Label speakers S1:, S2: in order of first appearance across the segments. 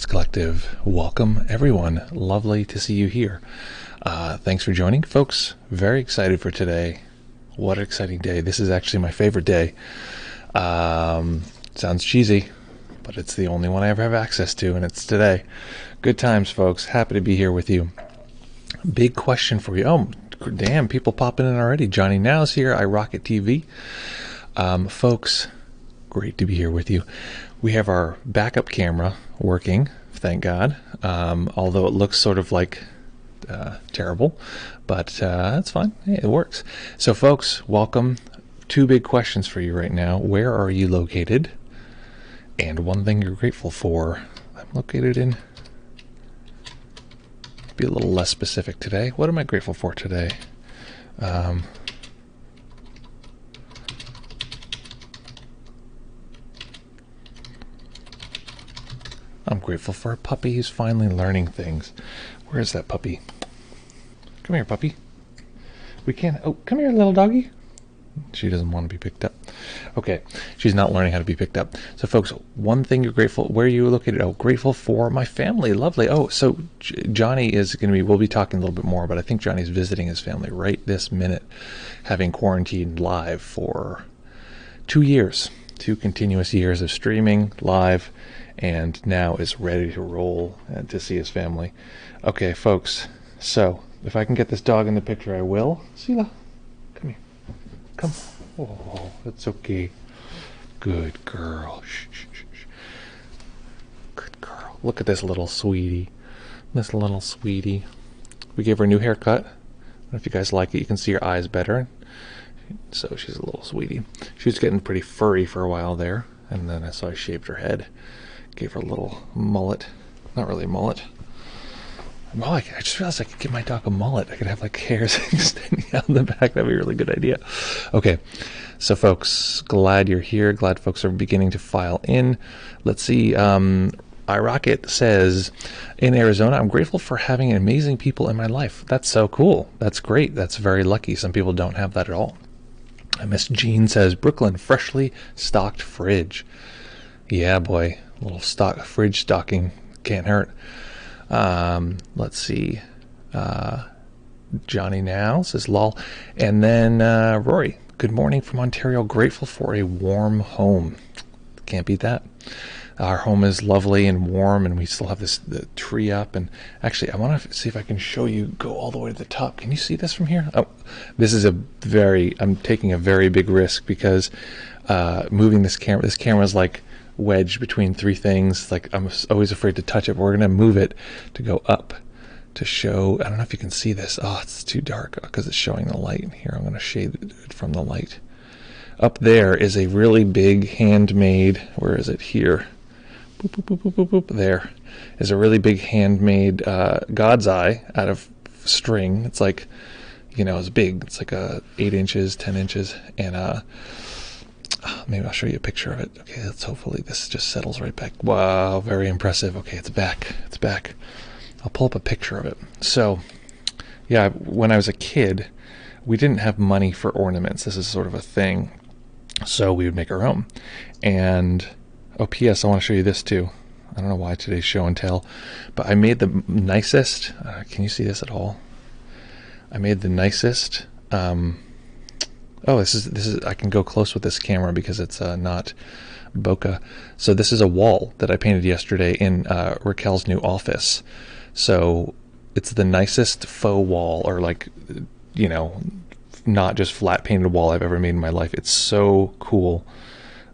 S1: Collective. Welcome, everyone. Lovely to see you here. Thanks for joining, folks. Very excited for today. What an exciting day. This is actually my favorite day. Sounds cheesy, but it's the only one I ever have access to, and it's today. Good times, folks. Happy to be here with you. Big question for you. Oh, damn, people popping in already. Johnny Now's here. I Rocket TV. Folks, great to be here with you. We have our backup camera working, thank God, although it looks sort of like terrible, but that's fine. It works. So, folks, welcome. Two big questions for you right now. Where are you located? And one thing you're grateful for. I'm located in... Be a little less specific today. What am I grateful for today? I'm grateful for a puppy who's finally learning things. Where is that puppy? Come here, puppy. We can't... Oh, come here, little doggy. She doesn't want to be picked up. Okay, she's not learning how to be picked up. So, folks, one thing you're grateful... Where are you located? Oh, grateful for my family. Lovely. Oh, so Johnny is going to be... We'll be talking a little bit more, but I think Johnny's visiting his family right this minute, having quarantined live for 2 years. 2 continuous years of streaming live, and now is ready to roll and to see his family. Okay, folks, so if I can get this dog in the picture, I will. Sela, come here. Come. Oh, that's okay. Good girl. Shh, shh, shh, shh. Good girl. Look at this little sweetie. This little sweetie. We gave her a new haircut. I don't know if you guys like it. You can see her eyes better. So she's a little sweetie. She was getting pretty furry for a while there, and then I shaved her head. Gave her a little mullet. Not really a mullet. Well, I just realized I could give my dog a mullet. I could have like hairs extending out in the back. That'd be a really good idea. Okay, so folks, glad you're here. Glad folks are beginning to file in. Let's see. iRocket says, in Arizona, I'm grateful for having amazing people in my life. That's so cool. That's great. That's very lucky. Some people don't have that at all. Miss Jean says, Brooklyn, freshly stocked fridge. Yeah, boy. A little fridge stocking can't hurt. Let's see. Johnny Now says, lol. And then Rory, good morning from Ontario. Grateful for a warm home. Can't beat that. Our home is lovely and warm, and we still have the tree up. And actually, I want to see if I can show you, go all the way to the top. Can you see this from here? Oh, this is I'm taking a very big risk because moving this camera is like wedged between 3 things. Like, I'm always afraid to touch it, but we're going to move it to go up to show. I don't know if you can see this. Oh, it's too dark because it's showing the light. Here, I'm going to shade it from the light. Up there is a really big handmade, where is it? Here. Boop, boop, boop, boop, boop, boop. There is a really big handmade God's eye out of string. It's like, it's big. It's like 8 inches, 10 inches, and maybe I'll show you a picture of it. Okay, let's hopefully this just settles right back. Wow, very impressive. Okay, it's back. It's back. I'll pull up a picture of it. So, yeah, when I was a kid, we didn't have money for ornaments. This is sort of a thing. So we would make our own. And, oh, P.S., I want to show you this too. I don't know why today's show and tell, but I made the nicest, can you see this at all? I made the nicest, this is I can go close with this camera because it's not bokeh. So this is a wall that I painted yesterday in Raquel's new office. So it's the nicest faux wall, or not just flat painted wall I've ever made in my life. It's so cool.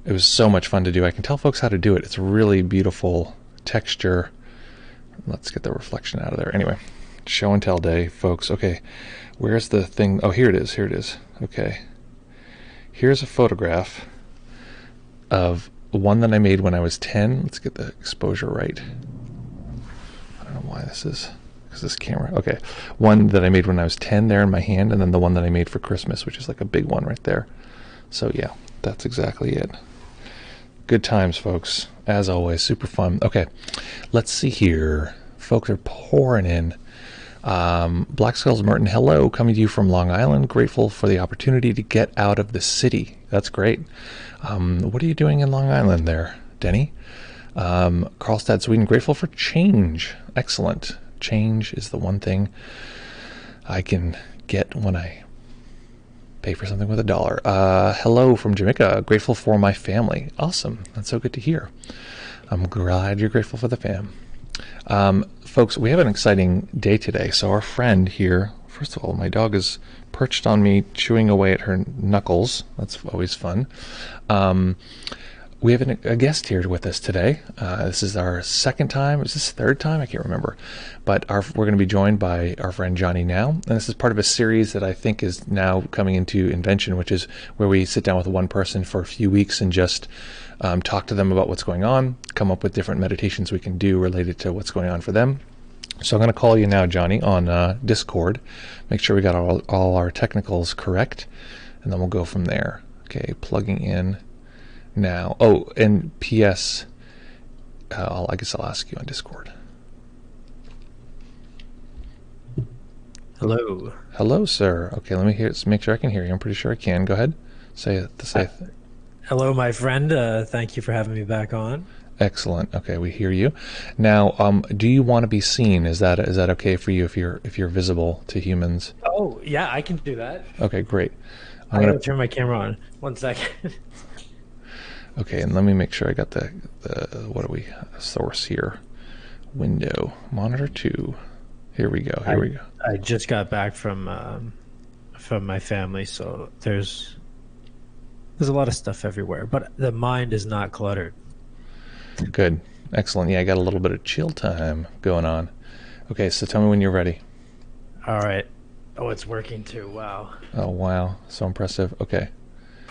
S1: It was so much fun to do. I can tell folks how to do it. It's really beautiful texture. Let's get the reflection out of there. Anyway, show and tell day, folks. Okay, where's the thing? Oh, here it is. Here it is. Okay. Here's a photograph of one that I made when I was 10. Let's get the exposure right. I don't know why this is, because this camera. Okay. One that I made when I was 10 there in my hand, and then the one that I made for Christmas, which is like a big one right there. So, yeah, that's exactly it. Good times, folks. As always, super fun. Okay, let's see here. Folks are pouring in. Black Skulls Merton, hello, coming to you from Long Island. Grateful for the opportunity to get out of the city. That's great. What are you doing in Long Island there, Denny? Karlstad, Sweden, grateful for change. Excellent. Change is the one thing I can get when I pay for something with $1. Hello from Jamaica. Grateful for my family. Awesome. That's so good to hear. I'm glad you're grateful for the fam. Folks, we have an exciting day today. So our friend here, first of all, my dog is perched on me, chewing away at her knuckles. That's always fun. We have a guest here with us today. This is our second time. Is this third time? I can't remember. But we're going to be joined by our friend Johnny now. And this is part of a series that I think is now coming into invention, which is where we sit down with one person for a few weeks and just talk to them about what's going on, come up with different meditations we can do related to what's going on for them. So I'm going to call you now, Johnny, on Discord. Make sure we got all our technicals correct, and then we'll go from there. Okay, plugging in now. Oh, and P.S. I guess I'll ask you on Discord.
S2: Hello.
S1: Hello, sir. Okay, let me make sure I can hear you. I'm pretty sure I can. Go ahead. Say it.
S2: Hello, my friend. Thank you for having me back on.
S1: Excellent. Okay, we hear you. Now, do you want to be seen? Is that okay for you if you're visible to humans?
S2: Oh, yeah, I can do that.
S1: Okay, great.
S2: I'm going to turn my camera on. 1 second.
S1: Okay, and let me make sure I got the what do we source here? Window monitor 2. Here we go. Here we go.
S2: I just got back from my family, so there's a lot of stuff everywhere, but the mind is not cluttered.
S1: Good. Excellent. Yeah, I got a little bit of chill time going on. Okay, so tell me when you're ready.
S2: All right. Oh, it's working too. Wow.
S1: Oh, wow. So impressive. Okay.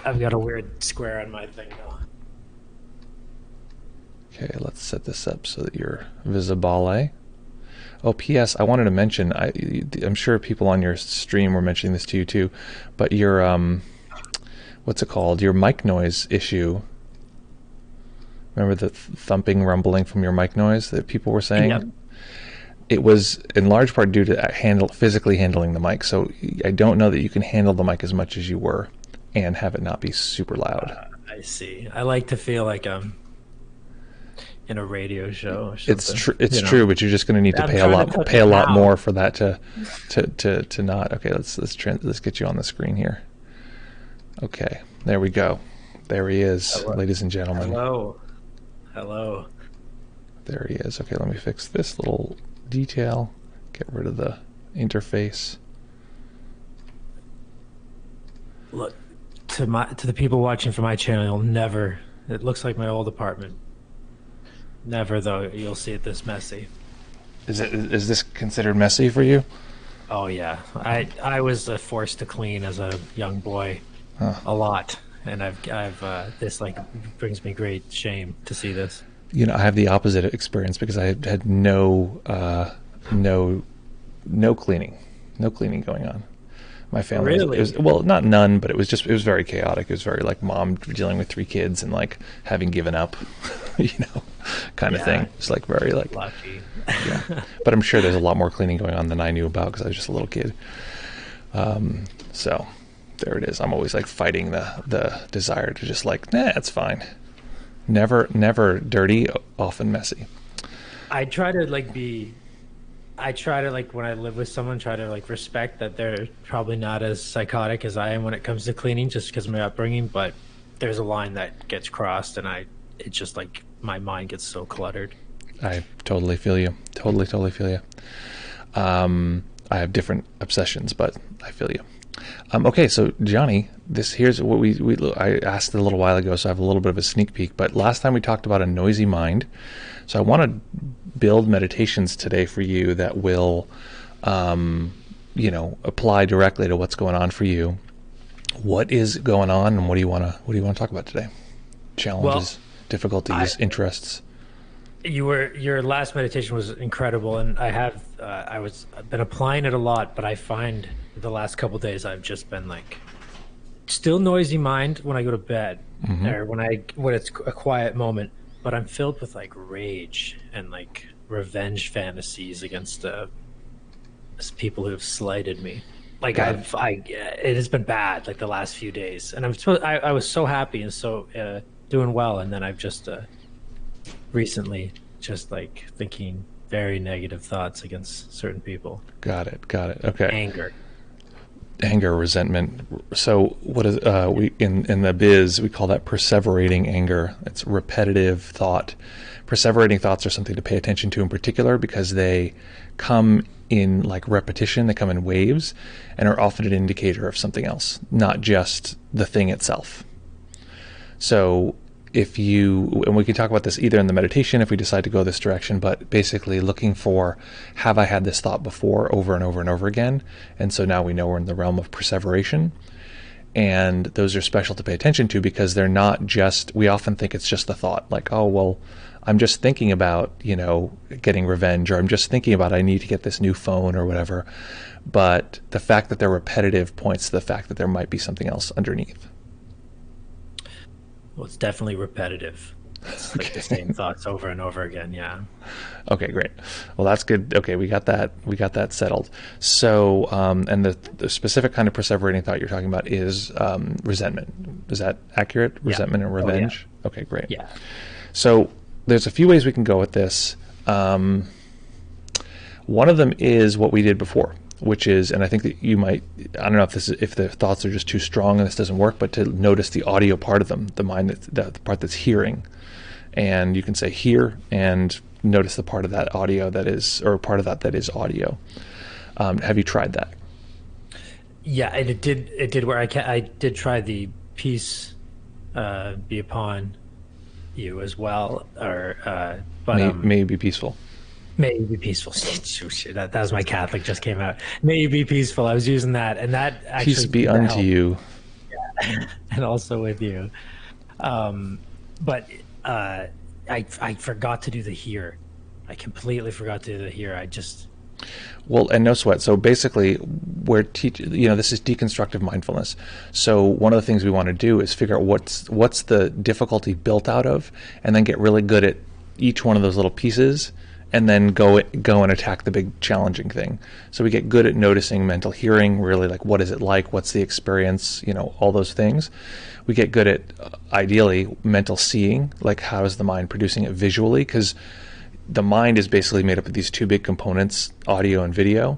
S2: I've got a weird square on my thing now.
S1: Okay, let's set this up so that you're visible. Oh, P.S. I wanted to mention, I'm sure people on your stream were mentioning this to you too, but your, what's it called? Your mic noise issue. Remember the thumping, rumbling from your mic noise that people were saying?
S2: Yep.
S1: It was in large part due to physically handling the mic. So I don't know that you can handle the mic as much as you were and have it not be super loud.
S2: I see. I like to feel like I'm in a radio show or something.
S1: It's true, but you're just going to need to pay a lot more for that to not. Okay, let's get you on the screen here. Okay, there we go. There he is,
S2: Hello.
S1: Ladies and gentlemen.
S2: Hello.
S1: There he is. Okay, let me fix this little detail. Get rid of the interface.
S2: Look, to the people watching from my channel, you'll never. It looks like my old apartment. Never, though, you'll see it this messy.
S1: Is this considered messy for you?
S2: Oh yeah, I was forced to clean as a young boy, a lot, and I've this like brings me great shame to see this.
S1: You know, I have the opposite experience because I had no cleaning going on. My family,
S2: Really?
S1: it was, well, not none, but it was very chaotic. It was very like mom dealing with 3 kids and like having given up, kind of thing. It's like very like
S2: lucky.
S1: Yeah. But I'm sure there's a lot more cleaning going on than I knew about because I was just a little kid. So there it is. I'm always like fighting the desire to just like, nah, it's fine. Never dirty, often messy.
S2: I try to when I live with someone, try to like respect that they're probably not as psychotic as I am when it comes to cleaning, just because of my upbringing. But there's a line that gets crossed, and it just like my mind gets so cluttered.
S1: I totally feel you. Totally feel you. I have different obsessions, but I feel you. Okay, so Johnny, here's what I asked a little while ago, so I have a little bit of a sneak peek. But last time we talked about a noisy mind, so I want to build meditations today for you that will, apply directly to what's going on for you. What is going on, and what do you want to talk about today? Challenges, difficulties, interests.
S2: Your last meditation was incredible, and I've been applying it a lot, but I find the last couple of days I've just been like still noisy mind when I go to bed, or when it's a quiet moment, but I'm filled with like rage and like revenge fantasies against people who have slighted me. Like it has been bad like the last few days, and I was so happy and so doing well, and then I've just recently, just like thinking very negative thoughts against certain people.
S1: Got it. Got it. Okay.
S2: Anger.
S1: Anger, resentment. So what is we in the biz we call that perseverating anger. It's repetitive thought. Perseverating thoughts are something to pay attention to in particular because they come in like repetition, they come in waves, and are often an indicator of something else, not just the thing itself. So if you, and we can talk about this either in the meditation if we decide to go this direction, but basically looking for, have I had this thought before over and over and over again? And so now we know we're in the realm of perseveration. And those are special to pay attention to because they're not just, we often think it's just the thought, like, oh, well, I'm just thinking about, getting revenge, or I'm just thinking about I need to get this new phone or whatever. But the fact that they're repetitive points to the fact that there might be something else underneath.
S2: Well, it's definitely repetitive. It's like the same thoughts over and over again. Yeah.
S1: Okay, great. Well, that's good. Okay, we got that settled. So, and the specific kind of perseverating thought you're talking about is resentment. Is that accurate? Resentment and revenge?
S2: Oh, yeah.
S1: Okay, great.
S2: Yeah.
S1: So there's a few ways we can go with this. One of them is what we did before, which is, and I think that you might, I don't know if the thoughts are just too strong and this doesn't work, but to notice the audio part of them, the mind, the part that's hearing. And you can say hear and notice the part of that audio that is, or part of that is audio. Have you tried that?
S2: Yeah, and it did where I did try the peace be upon you as well, or but
S1: may you be peaceful.
S2: May you be peaceful. Shit, that was my Catholic just came out. May you be peaceful. I was using that, and that actually
S1: peace be unto you.
S2: Yeah. And also with you. But I forgot to do the here. I completely forgot to do the here.
S1: Well, and no sweat. So basically, we're this is deconstructive mindfulness. So one of the things we want to do is figure out what's the difficulty built out of, and then get really good at each one of those little pieces, and then go and attack the big challenging thing. So we get good at noticing mental hearing, really like what is it like, what's the experience, all those things. We get good at, ideally, mental seeing, like how is the mind producing it visually, because the mind is basically made up of these two big components, audio and video.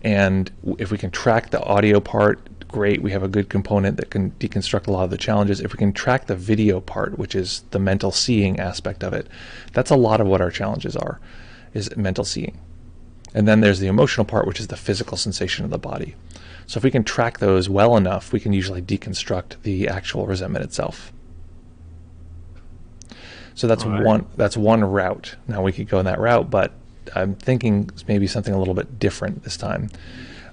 S1: And if we can track the audio part, great, we have a good component that can deconstruct a lot of the challenges. If we can track the video part, which is the mental seeing aspect of it, that's a lot of what our challenges are, is mental seeing. And then there's the emotional part, which is the physical sensation of the body. So if we can track those well enough, we can usually deconstruct the actual resentment itself. So that's one route. Now we could go in that route, but I'm thinking maybe something a little bit different this time.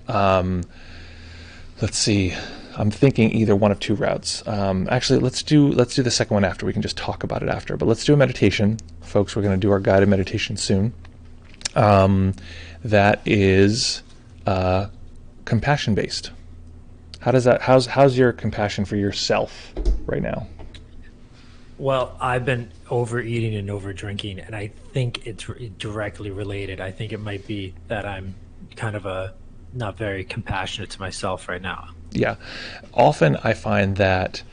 S1: Let's see. I'm thinking either one of two routes. Actually, let's do the second one after. We can just talk about it after. But let's do a meditation, folks. We're going to do our guided meditation soon. That is compassion based. How's your compassion for yourself right now?
S2: Well, I've been overeating and over drinking, and I think it's directly related. I think it might be that I'm kind of not very compassionate to myself right now.
S1: Yeah. Often I find that,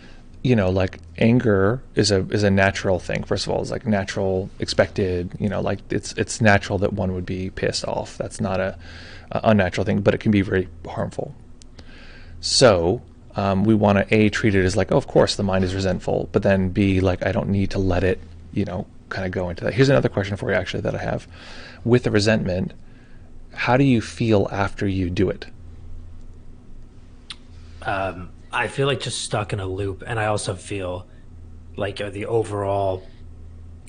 S1: like anger is a natural thing. First of all, it's like natural, expected, like it's natural that one would be pissed off. That's not a unnatural thing, but it can be very harmful. So we want to treat it as like, oh, of course the mind is resentful, but then B, like, I don't need to let it, kind of go into that. Here's another question for you actually that I have. With the resentment, how do you feel after you do it?
S2: I feel like just stuck in a loop, and I also feel like the overall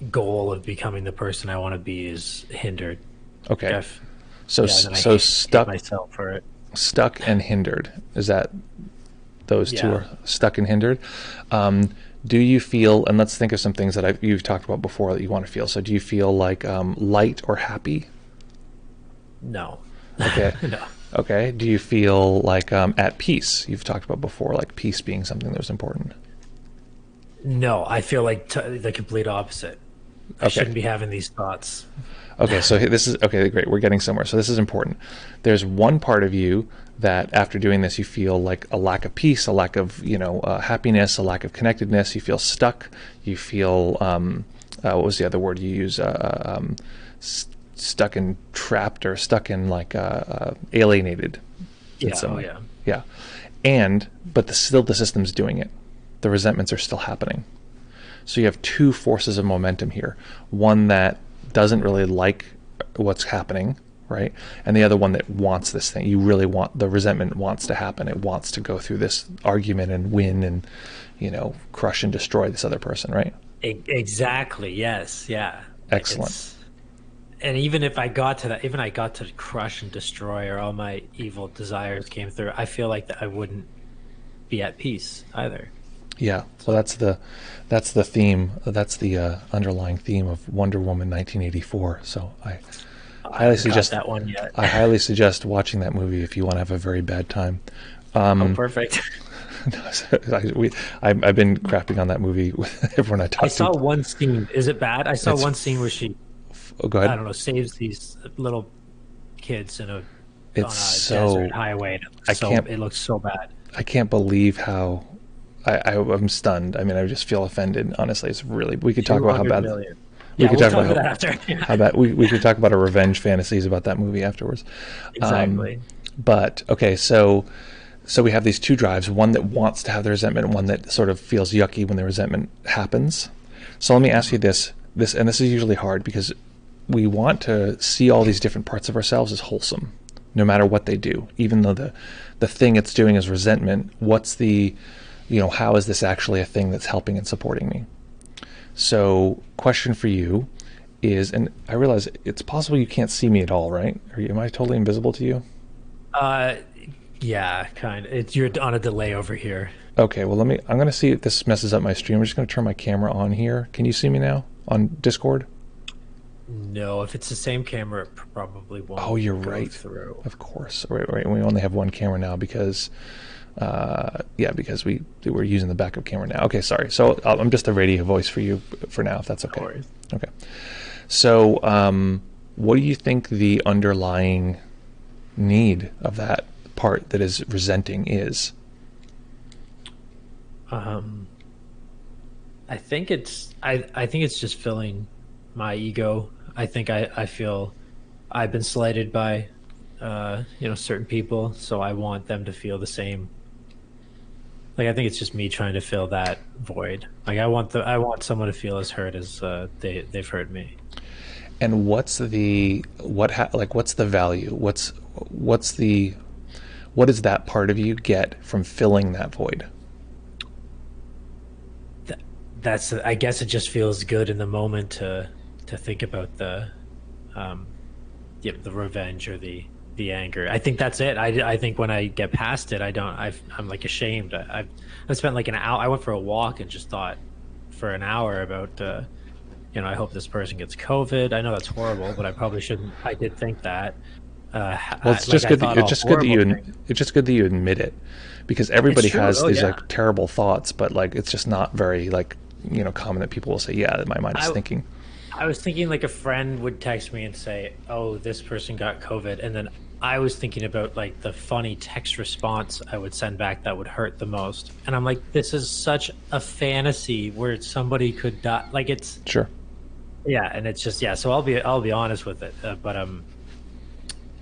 S2: goal of becoming the person I want to be is hindered.
S1: Okay. So stuck
S2: myself for it.
S1: Stuck and hindered. Is that those two are stuck and hindered? Do you feel, and let's think of some things that you've talked about before that you want to feel. So do you feel like light or happy?
S2: No.
S1: Okay.
S2: No.
S1: Okay. Do you feel like at peace? You've talked about before, like peace being something that was important.
S2: No, I feel like the complete opposite. I shouldn't be having these thoughts.
S1: Okay, so this is, okay, great. We're getting somewhere. So this is important. There's one part of you that after doing this, you feel like a lack of peace, a lack of, happiness, a lack of connectedness. You feel stuck. You feel what was the other word you use? Stuck in, trapped, or stuck in, like, alienated in
S2: Yeah.
S1: some
S2: Oh
S1: way.
S2: yeah.
S1: Yeah. But still the system's doing it. The resentments are still happening. So you have two forces of momentum here. One that doesn't really like what's happening, right? And the other one that wants this thing. You really want, the resentment wants to happen. It wants to go through this argument and win and, crush and destroy this other person, right?
S2: Exactly. Yes. Yeah.
S1: Excellent.
S2: It's and even if I got to that, even I got to crush and destroy, or all my evil desires came through, I feel like that I wouldn't be at peace either.
S1: Yeah. Well,
S2: So
S1: that's the theme. That's the underlying theme of Wonder Woman 1984. So
S2: I
S1: highly
S2: haven't got
S1: suggest
S2: that one yet.
S1: I highly suggest watching that movie if you want to have a very bad time.
S2: Oh, perfect.
S1: I've been crapping on that movie with everyone I
S2: I
S1: talk to.
S2: saw one scene. Is it bad? I saw
S1: It's
S2: one scene where she,
S1: oh, go
S2: I
S1: ahead.
S2: don't know, saves these little kids
S1: It's
S2: on a
S1: so
S2: desert highway.
S1: I can't
S2: It looks so bad.
S1: I can't believe how I'm stunned. I mean, I just feel offended. Honestly, it's really. We could talk about how
S2: 200
S1: bad.
S2: million.
S1: We
S2: Yeah,
S1: could
S2: we'll
S1: talk
S2: talk
S1: about
S2: about that after.
S1: how bad. We could talk about our revenge fantasies about that movie afterwards. Um,
S2: Exactly.
S1: but okay, so we have these two drives: one that wants to have the resentment, and one that sort of feels yucky when the resentment happens. So let me ask you this: and this is usually hard because we want to see all these different parts of ourselves as wholesome, no matter what they do, even though the thing it's doing is resentment. What's the, how is this actually a thing that's helping and supporting me? So, question for you is, and I realize it's possible you can't see me at all, right? Am I totally invisible to you?
S2: Uh, yeah, kind of. You're on a delay over here.
S1: Okay, well, I'm going to see if this messes up my stream. I'm just going to turn my camera on here. Can you see me now on Discord?
S2: No, if it's the same camera, it probably won't
S1: Oh, you're
S2: go
S1: right.
S2: through.
S1: Of course. Right. We only have one camera now because, because we're using the backup camera now. Okay, sorry. So I'm just a radio voice for you for now, if that's
S2: No
S1: okay.
S2: worries.
S1: Okay. So, what do you think the underlying need of that part that is resenting is?
S2: Um, I think it's just filling my ego. I think I feel I've been slighted by certain people, so I want them to feel the same. Like I think it's just me trying to fill that void. Like I want someone to feel as hurt as they've hurt me.
S1: And what's the what's the value? What does that part of you get from filling that void?
S2: That's I guess it just feels good in the moment to think about um the revenge or the anger. I think that's it. I think when I get past it, I'm like ashamed. I spent like an hour. I went for a walk and just thought for an hour about I hope this person gets COVID. I know that's horrible, but I probably shouldn't. I did think that.
S1: Well, it's
S2: Like
S1: just
S2: I
S1: good.
S2: thought all horrible things.
S1: It's just good that you admit it, because
S2: It's
S1: everybody
S2: true.
S1: has
S2: Oh
S1: these
S2: yeah.
S1: like terrible thoughts, but like it's just not very like common that people will say, yeah, that my mind is
S2: I
S1: thinking.
S2: I was thinking like a friend would text me and say, "Oh, this person got COVID," and then I was thinking about like the funny text response I would send back that would hurt the most, and I'm like, "This is such a fantasy where somebody could die." Like it's
S1: Sure.
S2: yeah, and it's just yeah. So I'll be honest with it, but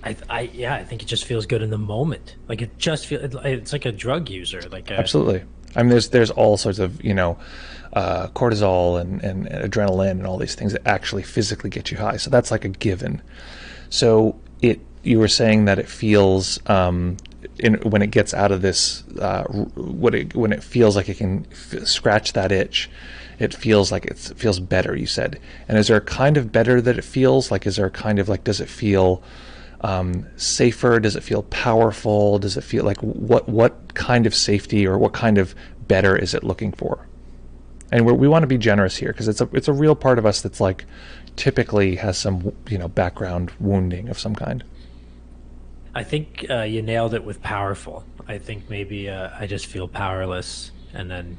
S2: I think it just feels good in the moment. Like it just feels it's like a drug user, like a
S1: Absolutely. I mean, there's all sorts of cortisol and adrenaline and all these things that actually physically get you high. So that's like a given. So you were saying that it feels when it gets out of this when it feels like it can scratch that itch. It feels like it feels better. You said, and is there a kind of better that it feels like? Is there a kind of like does it feel safer? Does it feel powerful? Does it feel like what kind of safety or what kind of better is it looking for? And we want to be generous here because it's a real part of us that's like typically has some background wounding of some kind.
S2: I think you nailed it with powerful. I think maybe I just feel powerless, and then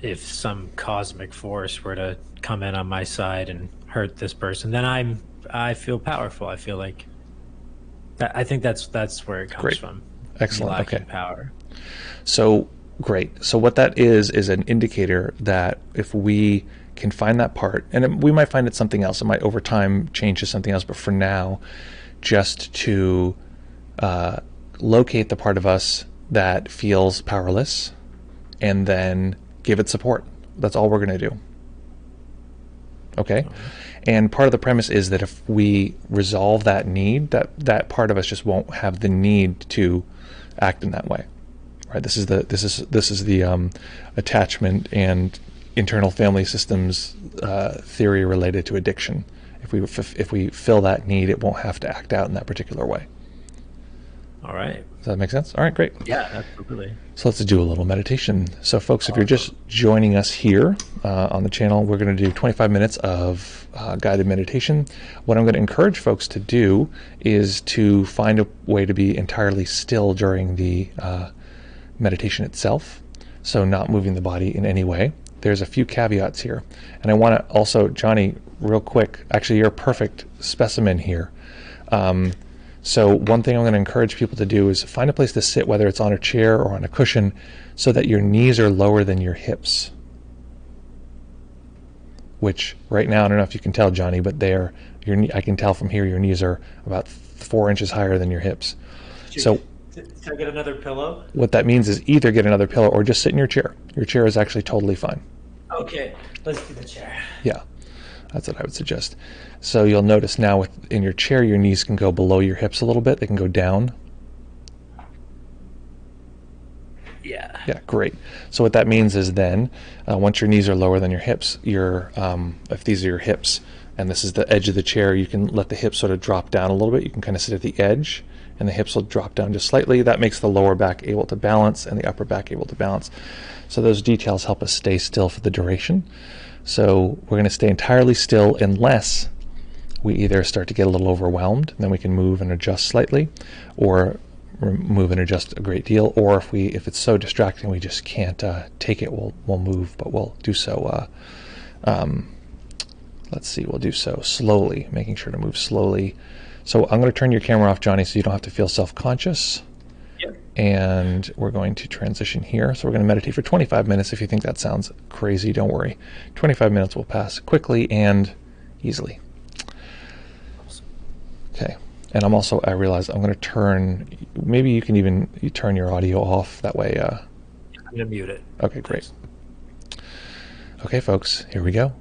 S2: if some cosmic force were to come in on my side and hurt this person, then I feel powerful. I feel like I think that's where it comes
S1: Great.
S2: from. Me
S1: Excellent.
S2: lacking
S1: Okay.
S2: power.
S1: So great. So what that is an indicator that if we can find that part, and we might find it's something else. It might over time change to something else, but for now, just to locate the part of us that feels powerless and then give it support. That's all we're going to do. Okay? And part of the premise is that if we resolve that need, that part of us just won't have the need to act in that way. Right? This is the attachment and internal family systems theory related to addiction. If we fill that need, it won't have to act out in that particular way.
S2: All right.
S1: Does that make sense? All right, great.
S2: Yeah, absolutely.
S1: So let's do a little meditation. So folks, if you're just joining us here on the channel, we're going to do 25 minutes of guided meditation. What I'm going to encourage folks to do is to find a way to be entirely still during the meditation itself. So not moving the body in any way. There's a few caveats here. And I want to also, Johnny, real quick, actually you're a perfect specimen here. So one thing I'm going to encourage people to do is find a place to sit, whether it's on a chair or on a cushion, so that your knees are lower than your hips. Which right now, I don't know if you can tell, Johnny, but I can tell from here your knees are about 4 inches higher than your hips. So
S2: Should I get another pillow?
S1: what that means is either get another pillow or just sit in your chair. Your chair is actually totally fine.
S2: Okay, let's do the chair.
S1: Yeah, that's what I would suggest. So you'll notice now in your chair, your knees can go below your hips a little bit. They can go down.
S2: Yeah.
S1: Yeah, great. So what that means is then, once your knees are lower than your hips, if these are your hips, and this is the edge of the chair, you can let the hips sort of drop down a little bit. You can kind of sit at the edge, and the hips will drop down just slightly. That makes the lower back able to balance and the upper back able to balance. So those details help us stay still for the duration. So we're going to stay entirely still unless we either start to get a little overwhelmed, then we can move and adjust slightly, or move and adjust a great deal, or if it's so distracting we just can't take it, we'll move, but we'll do so we'll do so slowly, making sure to move slowly. So I'm going to turn your camera off, Johnny, so you don't have to feel self-conscious.
S2: Yep.
S1: And we're going to transition here. So we're going to meditate for 25 minutes. If you think that sounds crazy, don't worry. 25 minutes will pass quickly and easily. Okay. And I realize I'm going to turn, maybe you can even turn your audio off. That way.
S2: I'm going to mute it.
S1: Okay, great. Okay, folks, here we go.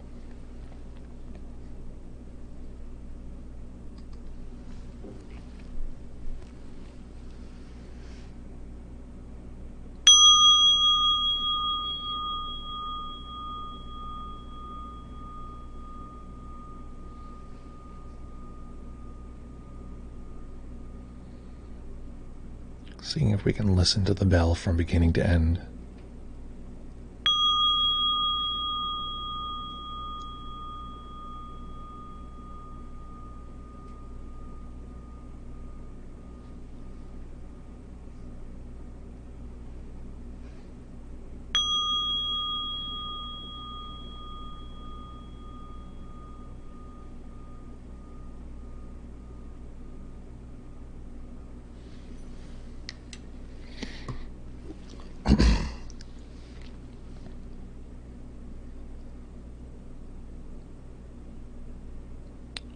S1: Seeing if we can listen to the bell from beginning to end.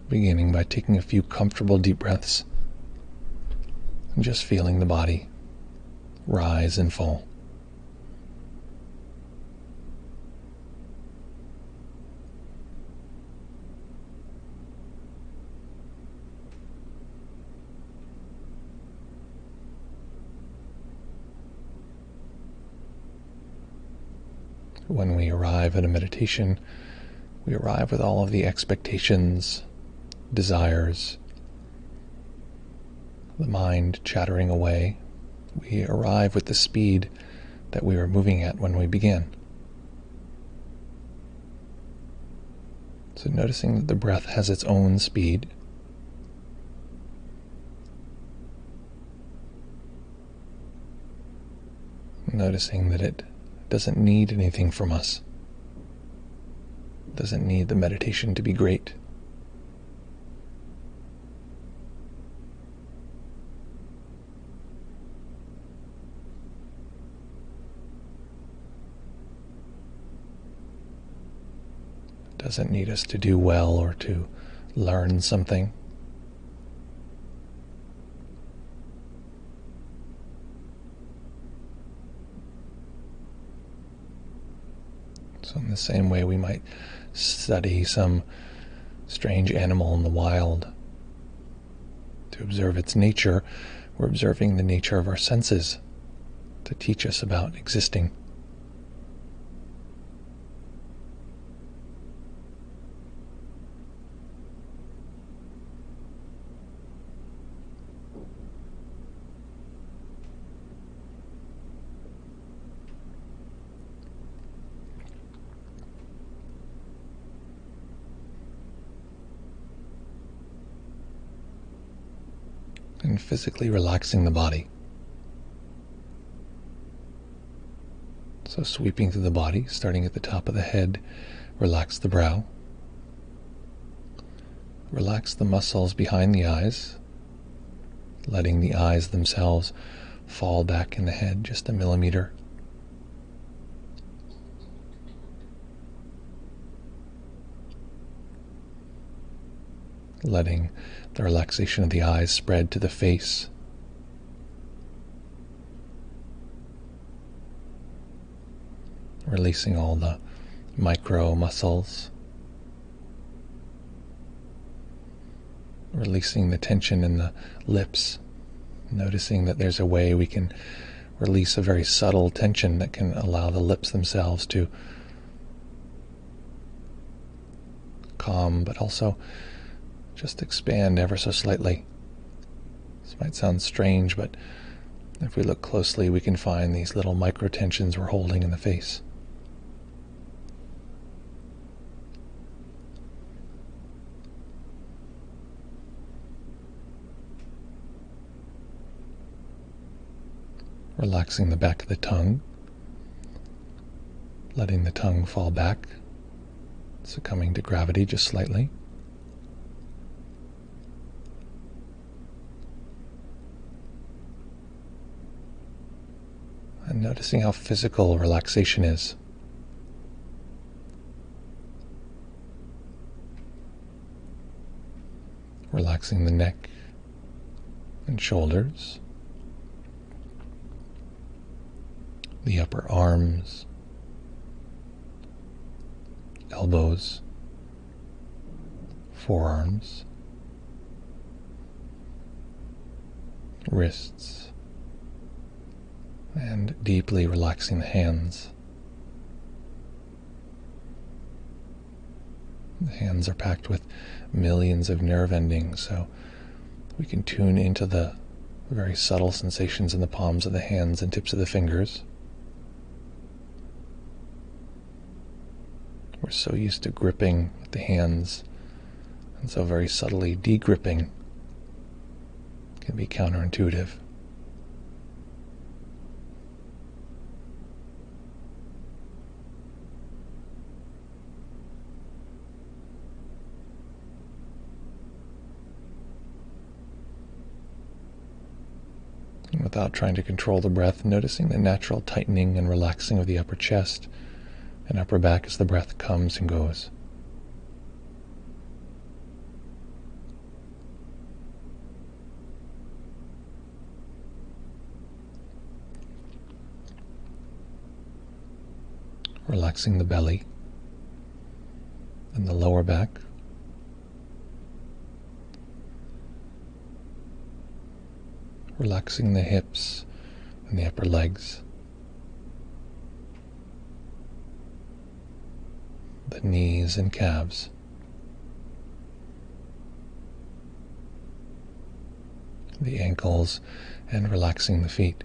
S1: Beginning by taking a few comfortable deep breaths and just feeling the body rise and fall. When we arrive at a meditation, we arrive with all of the expectations, desires, the mind chattering away. We arrive with the speed that we were moving at when we began. So noticing that the breath has its own speed. Noticing that it doesn't need anything from us. It doesn't need the meditation to be great. doesn't need us to do well or to learn something. So in the same way we might study some strange animal in the wild to observe its nature, we're observing the nature of our senses to teach us about existing. And physically relaxing the body. So sweeping through the body, starting at the top of the head, relax the brow. Relax the muscles behind the eyes, letting the eyes themselves fall back in the head just a millimeter. Letting the relaxation of the eyes spread to the face. Releasing all the micro muscles. Releasing the tension in the lips. Noticing that there's a way we can release a very subtle tension that can allow the lips themselves to calm, but also just expand ever so slightly. This might sound strange, but if we look closely, we can find these little micro tensions we're holding in the face. Relaxing the back of the tongue, letting the tongue fall back, succumbing to gravity just slightly. And noticing how physical relaxation is. Relaxing the neck and shoulders, the upper arms, elbows, forearms, wrists, and deeply relaxing the hands. The hands are packed with millions of nerve endings, so we can tune into the very subtle sensations in the palms of the hands and tips of the fingers. We're so used to gripping with the hands, and so very subtly de-gripping can be counterintuitive. And without trying to control the breath, noticing the natural tightening and relaxing of the upper chest and upper back as the breath comes and goes. Relaxing the belly and the lower back. Relaxing the hips and the upper legs. The knees and calves. The ankles, and relaxing the feet.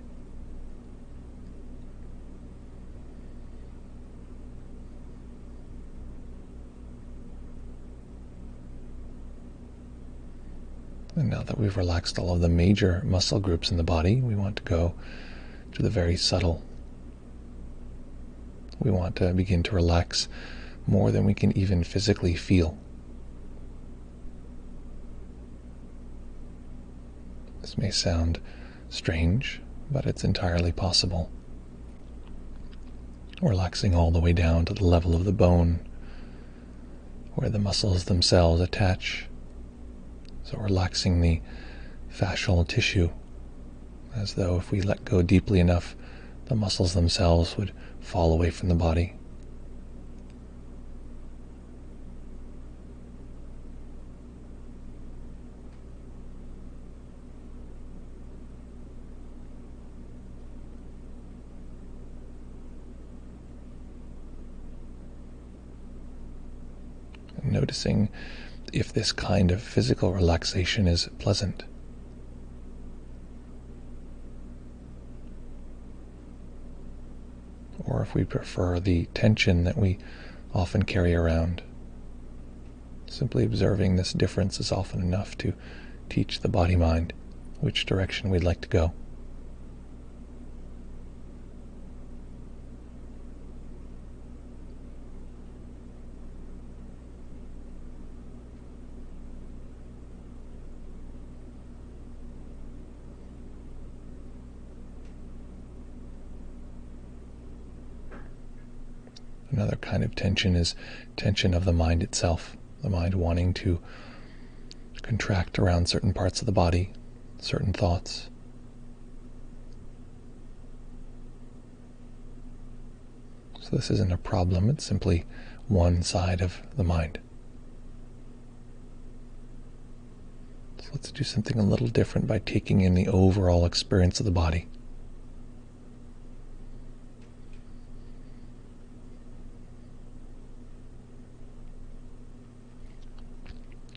S1: And now that we've relaxed all of the major muscle groups in the body, we want to go to the very subtle. We want to begin to relax more than we can even physically feel. This may sound strange, but it's entirely possible. Relaxing all the way down to the level of the bone, where the muscles themselves attach. So relaxing the fascial tissue, as though if we let go deeply enough, the muscles themselves would fall away from the body. And noticing if this kind of physical relaxation is pleasant. Or if we prefer the tension that we often carry around. Simply observing this difference is often enough to teach the body-mind which direction we'd like to go. Another kind of tension is tension of the mind itself, the mind wanting to contract around certain parts of the body, certain thoughts. So this isn't a problem, it's simply one side of the mind. So let's do something a little different by taking in the overall experience of the body.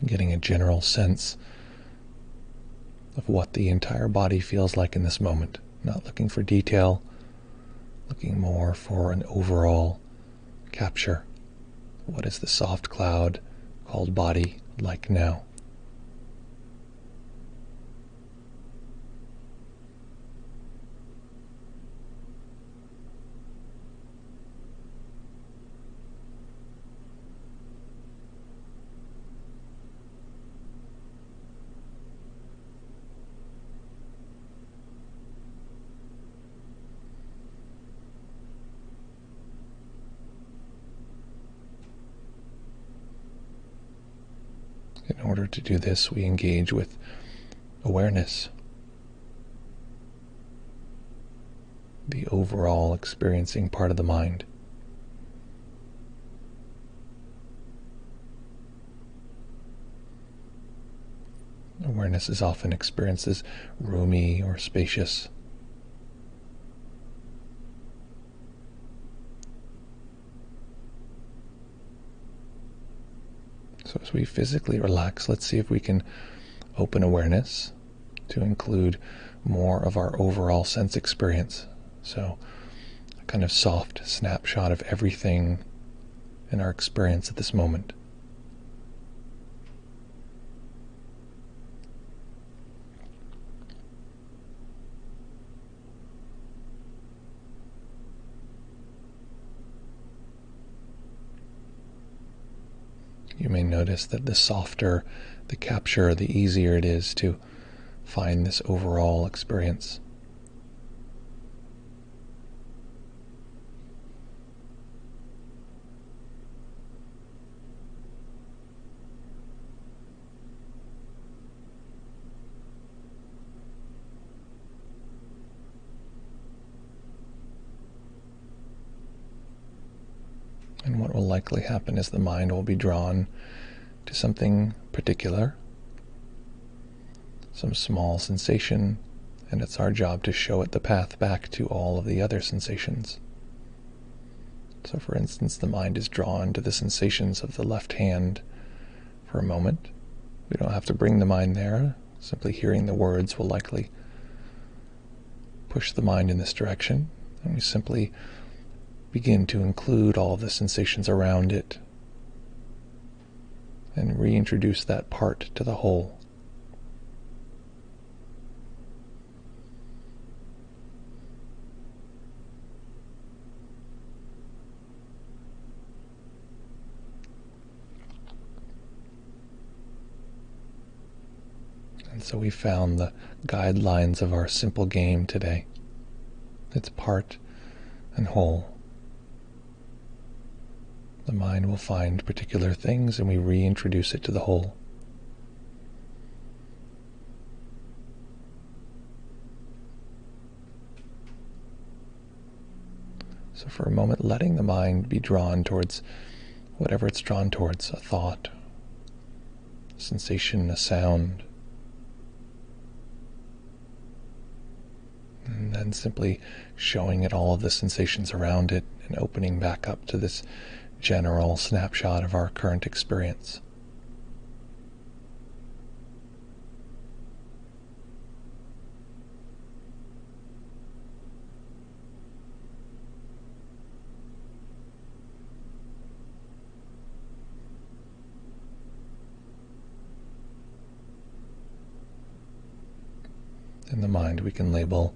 S1: Getting a general sense of what the entire body feels like in this moment. Not looking for detail, looking more for an overall capture. What is the soft cloud called body like now? In order to do this, we engage with awareness, the overall experiencing part of the mind. Awareness is often experienced as roomy or spacious. So as we physically relax, let's see if we can open awareness to include more of our overall sense experience. So a kind of soft snapshot of everything in our experience at this moment. You may notice that the softer the capture, the easier it is to find this overall experience. And what will likely happen is the mind will be drawn to something particular, some small sensation, and it's our job to show it the path back to all of the other sensations. So for instance, the mind is drawn to the sensations of the left hand for a moment. We don't have to bring the mind there. Simply hearing the words will likely push the mind in this direction, and we simply begin to include all of the sensations around it and reintroduce that part to the whole. And so we found the guidelines of our simple game today. It's part and whole. the mind will find particular things and we reintroduce it to the whole. So for a moment, letting the mind be drawn towards whatever it's drawn towards, a thought, a sensation, a sound, and then simply showing it all of the sensations around it and opening back up to this general snapshot of our current experience. In the mind, we can label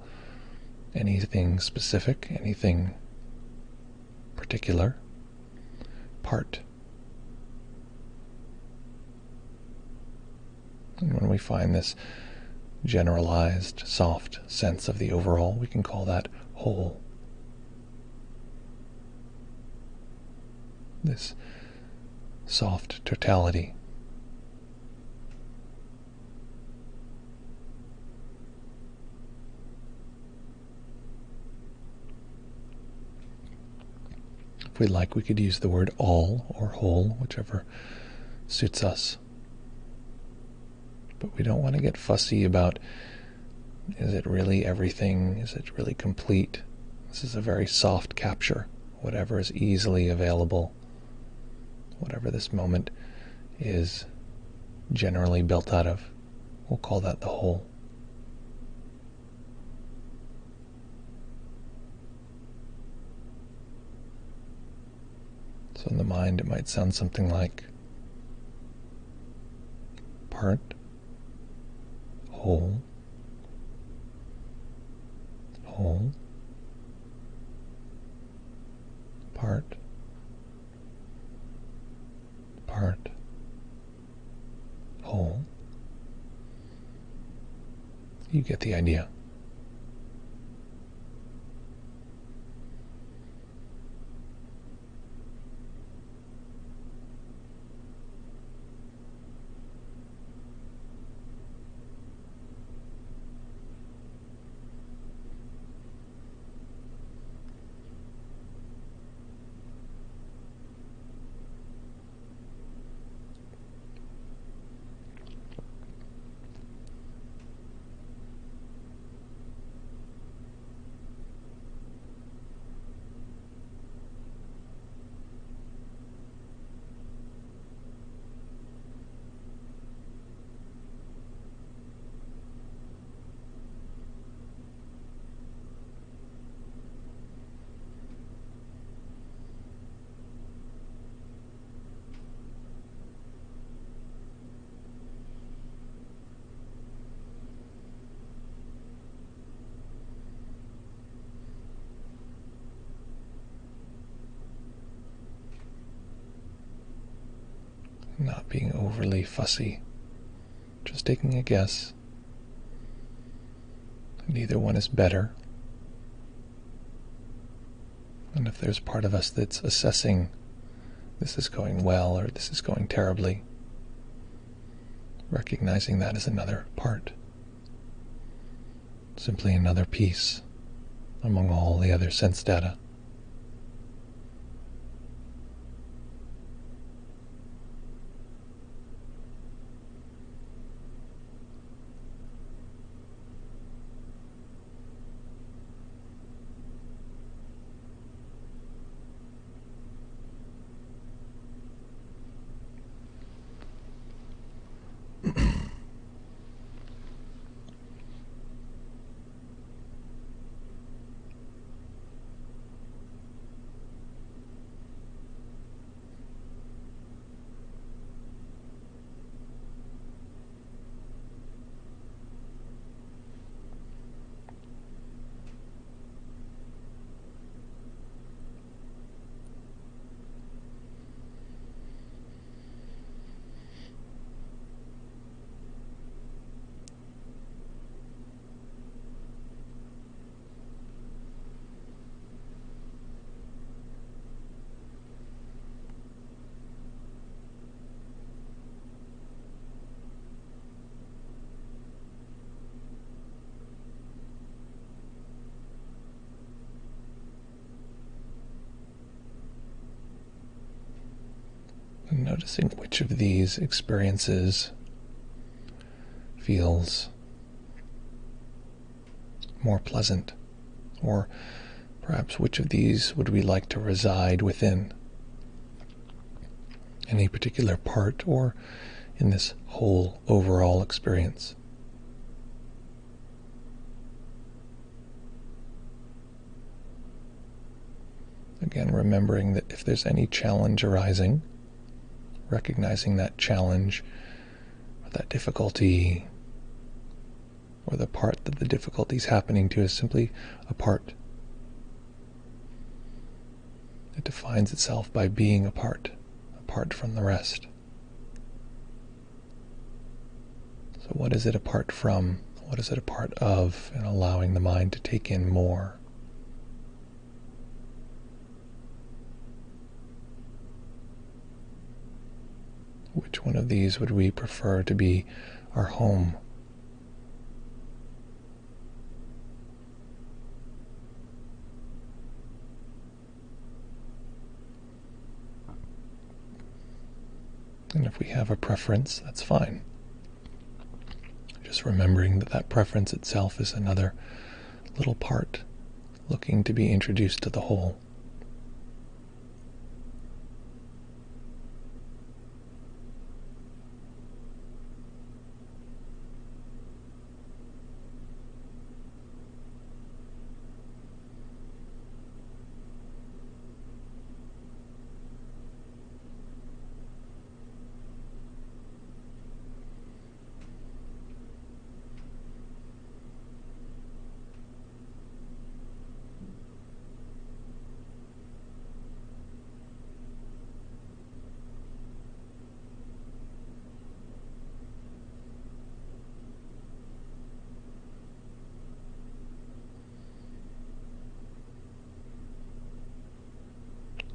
S1: anything specific, anything particular, part. And when we find this generalized, soft sense of the overall, we can call that whole. This soft totality. If we'd like, we could use the word all or whole, whichever suits us. But we don't want to get fussy about, is it really everything? Is it really complete? This is a very soft capture. Whatever is easily available, whatever this moment is generally built out of, we'll call that the whole. So in the mind, it might sound something like part, whole, whole, part, part, whole. You get the idea. Not being overly fussy, just taking a guess. Neither one is better. And if there's part of us that's assessing, this is going well or this is going terribly, recognizing that as another part, simply another piece among all the other sense data. Noticing which of these experiences feels more pleasant, or perhaps which of these would we like to reside within, any particular part or in this whole overall experience. Again, remembering that if there's any challenge arising, recognizing that challenge or that difficulty or the part that the difficulty is happening to is simply a part. It defines itself by being apart from the rest. So what is it apart from? What is it a part of? And allowing the mind to take in more. Which one of these would we prefer to be our home? And if we have a preference, that's fine. Just remembering that that preference itself is another little part looking to be introduced to the whole.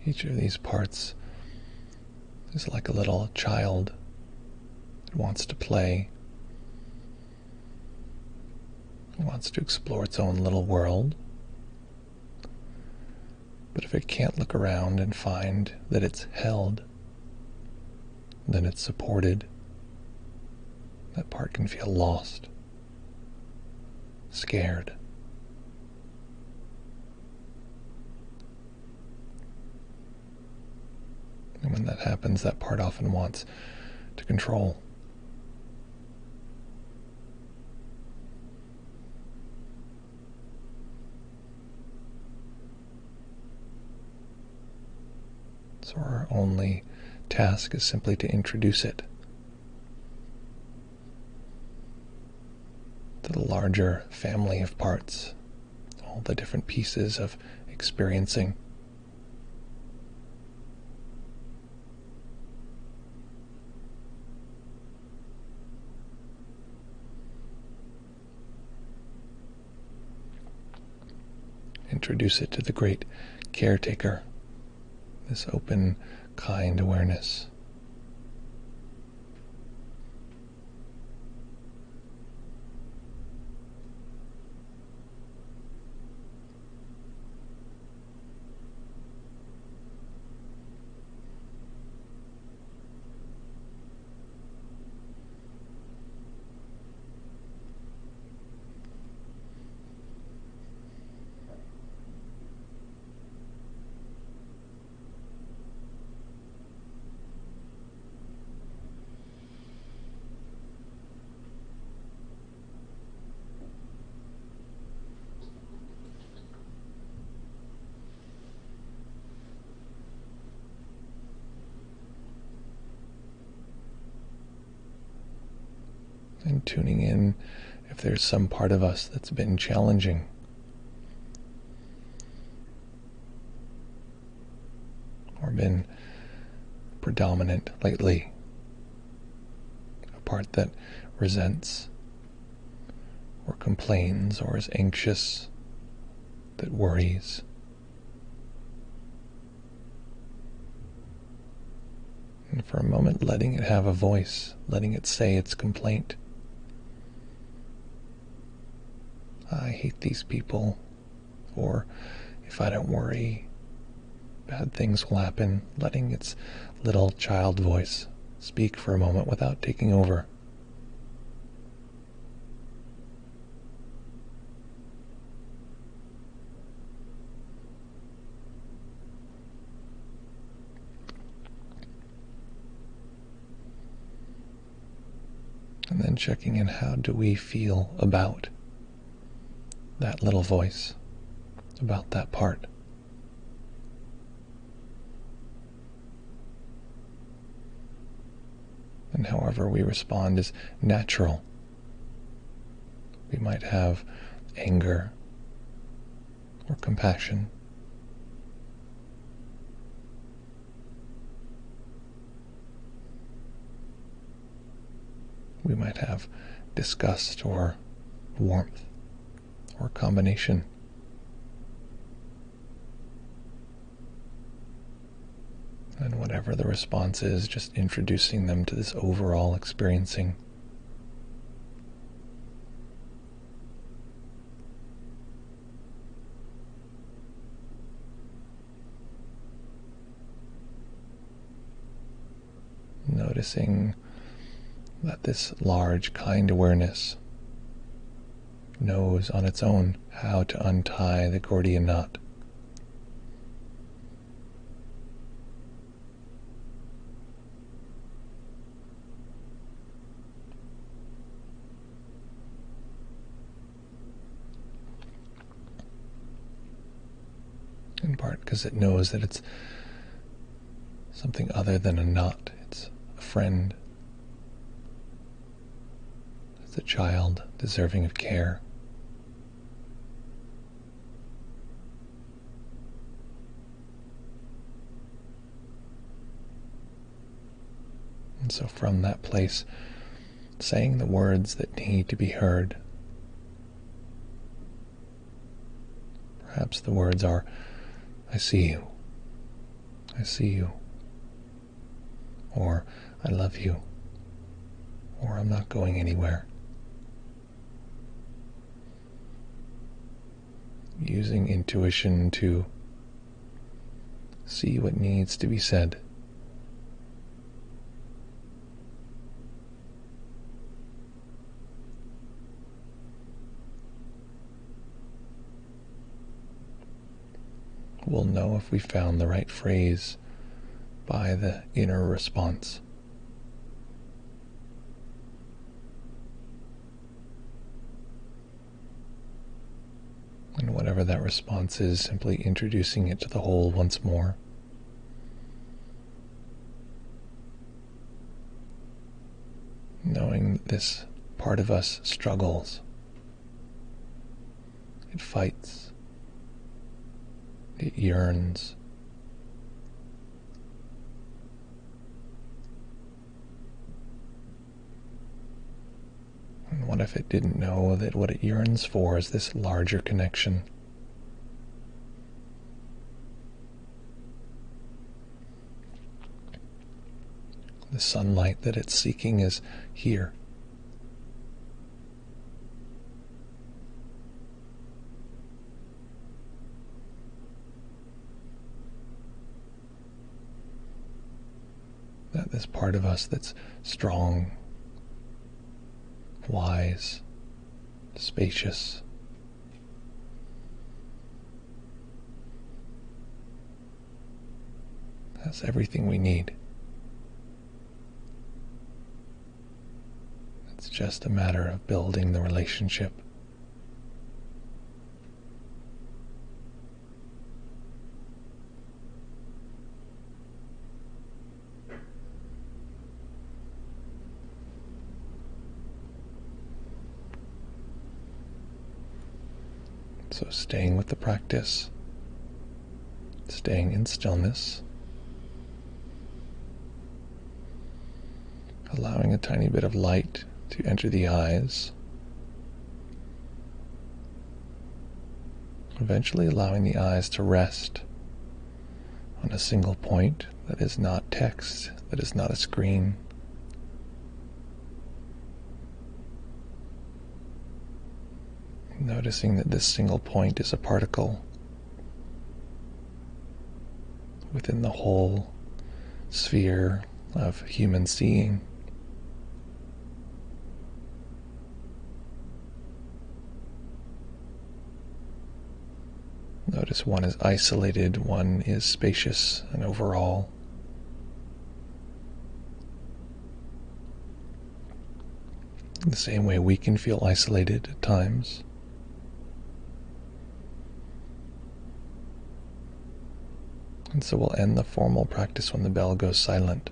S1: Each of these parts is like a little child that wants to play, wants to explore its own little world. But if it can't look around and find that it's held, then it's supported, that part can feel lost, scared. And when that happens, that part often wants to control. So our only task is simply to introduce it to the larger family of parts, all the different pieces of experiencing. Introduce it to the great caretaker, this open, kind awareness. And tuning in if there's some part of us that's been challenging, or been predominant lately, a part that resents or complains or is anxious, that worries. And for a moment, letting it have a voice, letting it say its complaint. I hate these people, or if I don't worry, bad things will happen, letting its little child voice speak for a moment without taking over. And then checking in, how do we feel about that little voice, about that part? And however we respond is natural. We might have anger or compassion. We might have disgust or warmth or a combination. And whatever the response is, just introducing them to this overall experiencing. Noticing that this large, kind awareness knows on its own how to untie the Gordian knot. In part because it knows that it's something other than a knot. It's a friend. It's a child deserving of care. And so from that place, saying the words that need to be heard. Perhaps the words are, I see you. I see you. Or, I love you. Or, I'm not going anywhere. Using intuition to see what needs to be said. We'll know if we found the right phrase by the inner response. And whatever that response is, simply introducing it to the whole once more. Knowing that this part of us struggles. It fights. It yearns. And what if it didn't know that what it yearns for is this larger connection? The sunlight that it's seeking is here. That this part of us that's strong, wise, spacious, has everything we need. It's just a matter of building the relationship. So staying with the practice, staying in stillness, allowing a tiny bit of light to enter the eyes, eventually allowing the eyes to rest on a single point that is not text, that is not a screen. Noticing that this single point is a particle within the whole sphere of human seeing. Notice one is isolated, one is spacious and overall. The same way we can feel isolated at times. And so we'll end the formal practice when the bell goes silent.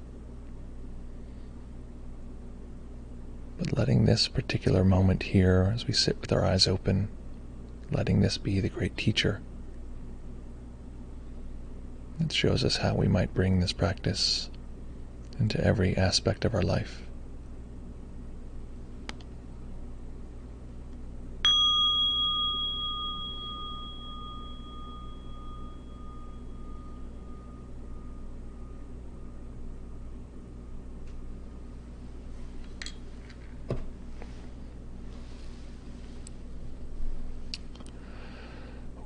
S1: But letting this particular moment here, as we sit with our eyes open, letting this be the great teacher. It shows us how we might bring this practice into every aspect of our life.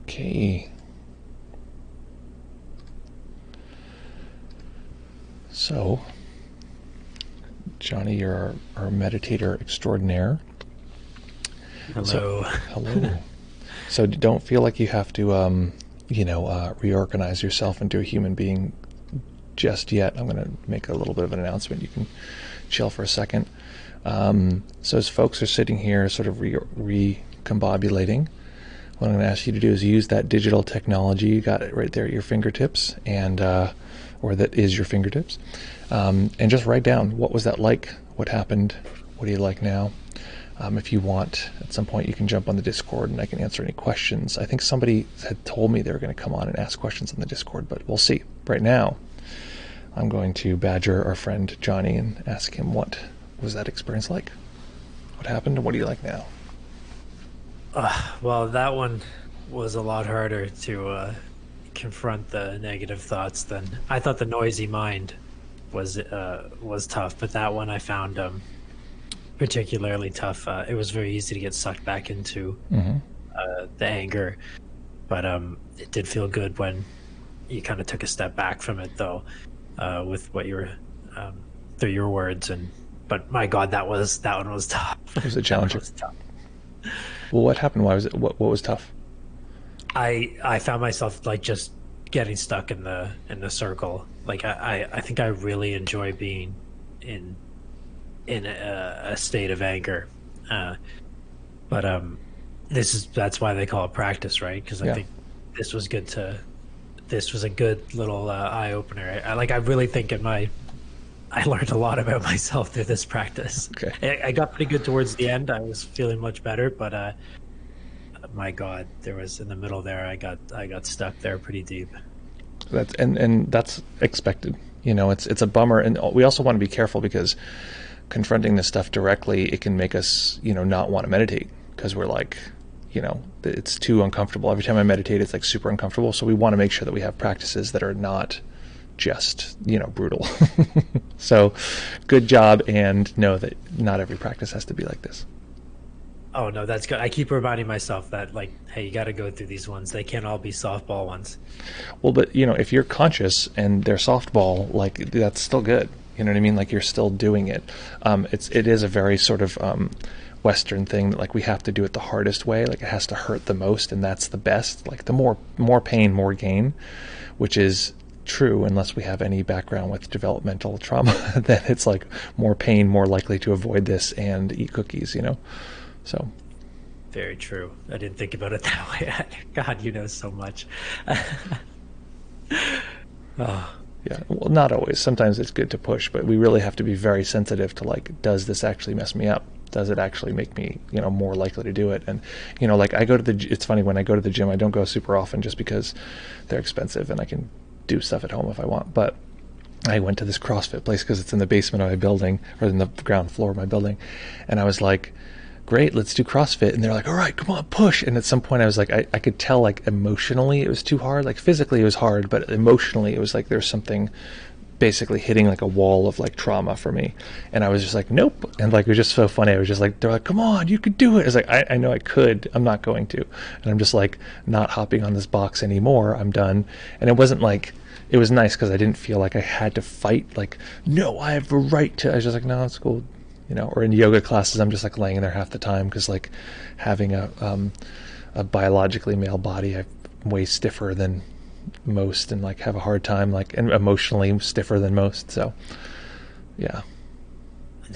S1: Okay. So, Johnny, you're our meditator extraordinaire.
S2: Hello.
S1: So, hello. So don't feel like you have to, reorganize yourself into a human being just yet. I'm going to make a little bit of an announcement. You can chill for a second. So as folks are sitting here sort of recombobulating, what I'm going to ask you to do is use that digital technology. You got it right there at your fingertips, and or that is your fingertips, and just write down, what was that like? What happened? What do you like now? If you want, at some point you can jump on the Discord and I can answer any questions. I think somebody had told me they were going to come on and ask questions on the Discord, but we'll see. Right now, I'm going to badger our friend Johnny and ask him, what was that experience like? What happened and what do you like now?
S2: Well, that one was a lot harder to confront the negative thoughts than I thought. The noisy mind was tough, but that one I found particularly tough. It was very easy to get sucked back into the anger, but it did feel good when you kind of took a step back from it, though, with what you were through your words. But my God, that one was tough.
S1: It was a challenge.
S2: That was tough.
S1: Well, what happened? Why was it? What was tough?
S2: I found myself like just getting stuck in the circle. Like I think I really enjoy being in a state of anger, but that's why they call it practice, right? Because I think this was a good little eye opener. I really think I learned a lot about myself through this practice.
S1: Okay.
S2: I got pretty good towards the end. I was feeling much better, but my God, there was in the middle there. I got stuck there pretty deep.
S1: That's expected. It's a bummer, and we also want to be careful because confronting this stuff directly, it can make us, not want to meditate because we're like, it's too uncomfortable. Every time I meditate, it's like super uncomfortable. So we want to make sure that we have practices that are not just, brutal. So good job, and know that not every practice has to be like this.
S2: Oh no, that's good. I keep reminding myself that, like, hey, you got to go through these ones. They can't all be softball ones.
S1: Well, but if you're conscious and they're softball, like, that's still good. You know what I mean? Like, you're still doing it. It is a very sort of Western thing that, like, we have to do it the hardest way. Like, it has to hurt the most, and that's the best. Like, the more pain, more gain, which is true unless we have any background with developmental trauma. Then it's like more pain, more likely to avoid this and eat cookies. So.
S2: Very true. I didn't think about it that way. God, you know so much.
S1: Oh. Yeah, well, not always. Sometimes it's good to push, but we really have to be very sensitive to, like, does this actually mess me up? Does it actually make me, more likely to do it? And, like, it's funny, when I go to the gym, I don't go super often just because they're expensive and I can do stuff at home if I want. But I went to this CrossFit place because it's in the basement of my building, or in the ground floor of my building. And I was like, great, let's do CrossFit. And they're like, all right, come on, push. And at some point I was like, I could tell, like, emotionally it was too hard. Like, physically it was hard, but emotionally it was like there's something basically hitting like a wall of like trauma for me. And I was just like, nope. And like, it was just so funny. I was just like, they're like, come on, you could do it. It's like, I know I could, I'm not going to. And I'm just like not hopping on this box anymore. I'm done. And it wasn't like, it was nice because I didn't feel like I had to fight. Like, no, I have a right to. I was just like, no, it's cool, you know. Or in yoga classes, I'm just like laying there half the time because like having a biologically male body, I'm way stiffer than most, and like have a hard time, like, and emotionally stiffer than most. So, yeah.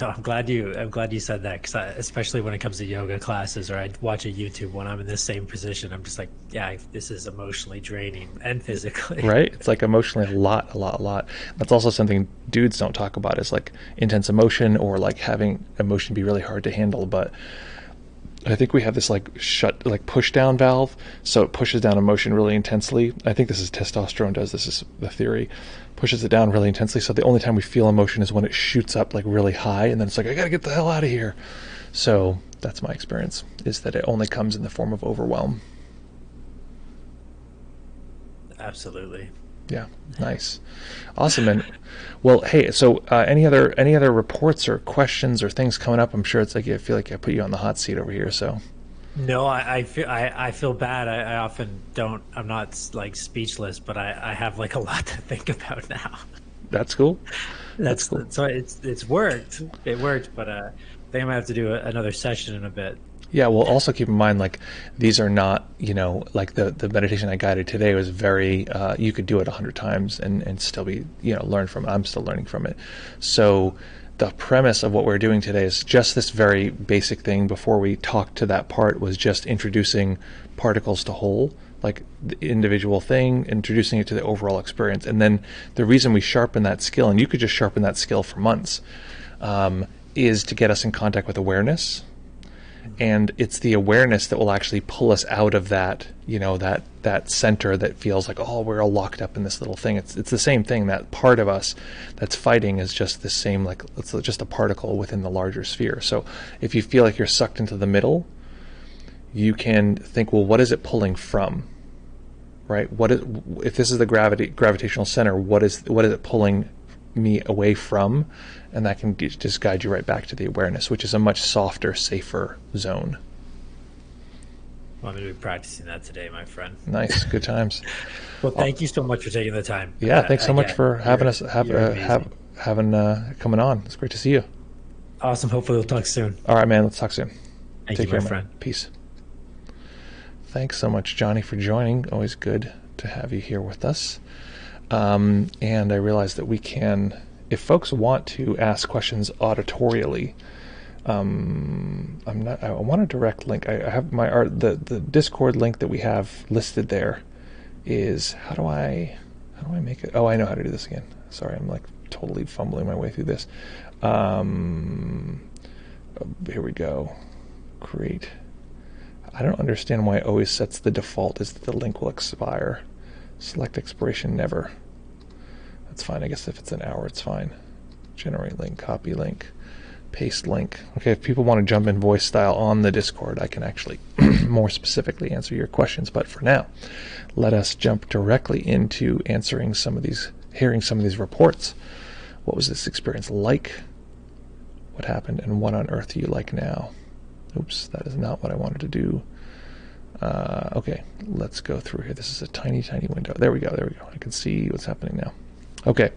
S2: No, I'm glad you said that, because especially when it comes to yoga classes, or I watch a YouTube when I'm in this same position, I'm just like, yeah, this is emotionally draining and physically.
S1: Right? It's like emotionally a lot. That's also something dudes don't talk about, is like intense emotion, or like having emotion be really hard to handle. But I think we have this like push down valve, so it pushes down emotion really intensely. I think this is testosterone does this, is the theory. Pushes it down really intensely, so the only time we feel emotion is when it shoots up like really high, and then it's like, I gotta get the hell out of here. So that's my experience, is that it only comes in the form of overwhelm.
S2: Absolutely.
S1: Yeah, nice, awesome. And well, hey, so any other reports or questions or things coming up? I'm sure it's like, I feel like I put you on the hot seat over here. So
S2: No, I feel bad. I often don't. I'm not like speechless, but I have like a lot to think about now.
S1: that's cool.
S2: That's
S1: cool.
S2: So it's worked. It worked, but I think I'm gonna have to do another session in a bit.
S1: Yeah, well, also keep in mind, like, these are not, like the meditation I guided today was very, you could do it 100 times and still be, learn from it. I'm still learning from it. So the premise of what we're doing today is just this very basic thing. Before we talked to that part, was just introducing particles to whole, like the individual thing, introducing it to the overall experience. And then the reason we sharpen that skill, and you could just sharpen that skill for months, is to get us in contact with awareness. And it's the awareness that will actually pull us out of that, that center that feels like, oh, we're all locked up in this little thing. It's the same thing. That part of us that's fighting is just the same, like, it's just a particle within the larger sphere. So if you feel like you're sucked into the middle, you can think, well, what is it pulling from? Right? If this is the gravitational center, what is it pulling me away from? And that can just guide you right back to the awareness, which is a much softer, safer zone.
S2: Well, I'm going to be practicing that today, my friend.
S1: Nice, good times.
S2: Well, thank you so much for taking the time.
S1: Yeah, thanks so much for having us, coming on. It's great to see you.
S2: Awesome. Hopefully we'll talk soon.
S1: All right, man. Let's talk soon.
S2: Take
S1: care,
S2: my
S1: man.
S2: friend.
S1: Peace. Thanks so much, Johnny, for joining. Always good to have you here with us. And I realized that we can, if folks want to ask questions auditorially, I want a direct link. I have the Discord link that we have listed there is, how do I make it? Oh, I know how to do this again. Sorry, I'm like totally fumbling my way through this. Here we go. Create. I don't understand why it always sets the default is that the link will expire. Select expiration never. That's fine. I guess if it's an hour, it's fine. Generate link, copy link, paste link. Okay, if people want to jump in voice style on the Discord, I can actually more specifically answer your questions. But for now, let us jump directly into hearing some of these reports. What was this experience like? What happened, and what on earth do you like now? Oops, that is not what I wanted to do. Okay, let's go through here. This is a tiny, tiny window. There we go. I can see what's happening now. Okay,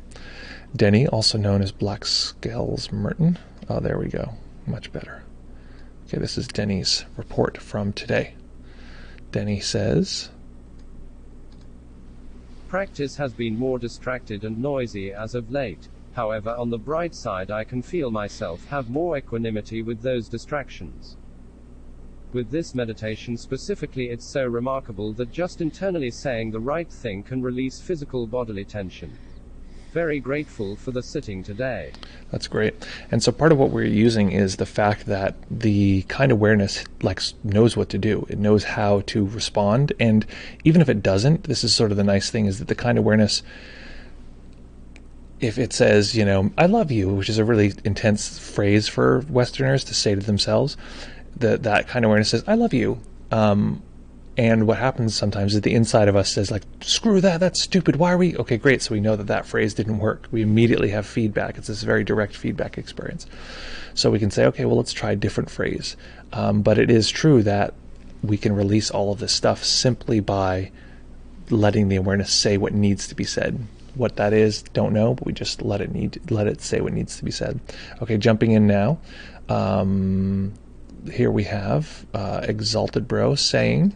S1: Denny, also known as Black Scales Merton. Oh, there we go. Much better. Okay, this is Denny's report from today. Denny says,
S3: practice has been more distracted and noisy as of late. However, on the bright side, I can feel myself have more equanimity with those distractions. With this meditation specifically, it's so remarkable that just internally saying the right thing can release physical bodily tension. Very grateful for the sitting today.
S1: That's great. And so part of what we're using is the fact that the kind awareness knows what to do. It knows how to respond. And even if it doesn't, this is sort of the nice thing, is that the kind awareness, if it says, I love you, which is a really intense phrase for Westerners to say to themselves, that kind of awareness says, I love you. And what happens sometimes is the inside of us says like, screw that, that's stupid, why are we? Okay, great, so we know that that phrase didn't work. We immediately have feedback. It's this very direct feedback experience. So we can say, okay, well, let's try a different phrase. But it is true that we can release all of this stuff simply by letting the awareness say what needs to be said. What that is, don't know, but we just let it say what needs to be said. Okay, jumping in now. Here we have Exalted Bro saying,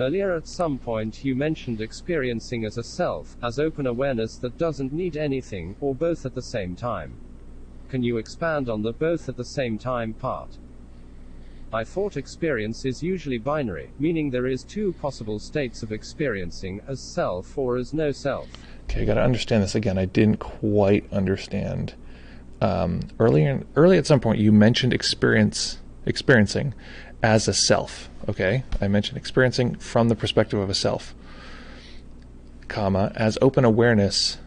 S3: earlier at some point you mentioned experiencing as a self, as open awareness that doesn't need anything, or both at the same time. Can you expand on the both at the same time part? I thought experience is usually binary, meaning there is two possible states of experiencing, as self or as no self.
S1: okay, I got to understand this again. I didn't quite understand. Early at some point you mentioned experiencing as a self. Okay, I mentioned experiencing from the perspective of a self, comma, as open awareness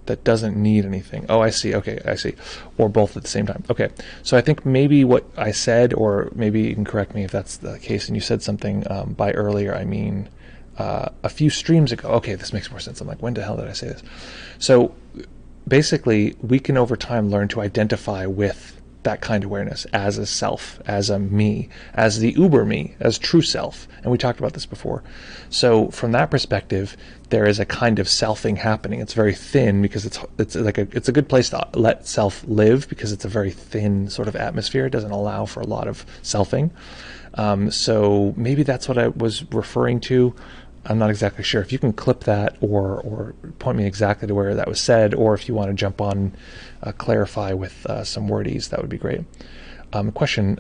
S1: that doesn't need anything. Oh, I see. Okay, I see. Or both at the same time. Okay, so I think maybe what I said, or maybe you can correct me if that's the case, and you said something by earlier, I mean a few streams ago. Okay, this makes more sense. I'm like, when the hell did I say this? So basically, we can over time learn to identify with that kind of awareness as a self, as a me, as the uber me, as true self. And we talked about this before. So from that perspective, there is a kind of selfing happening. It's very thin because it's a good place to let self live, because it's a very thin sort of atmosphere. It doesn't allow for a lot of selfing. So maybe that's what I was referring to. I'm not exactly sure. If you can clip that or point me exactly to where that was said, or if you want to jump on, clarify with some wordies, that would be great. Question,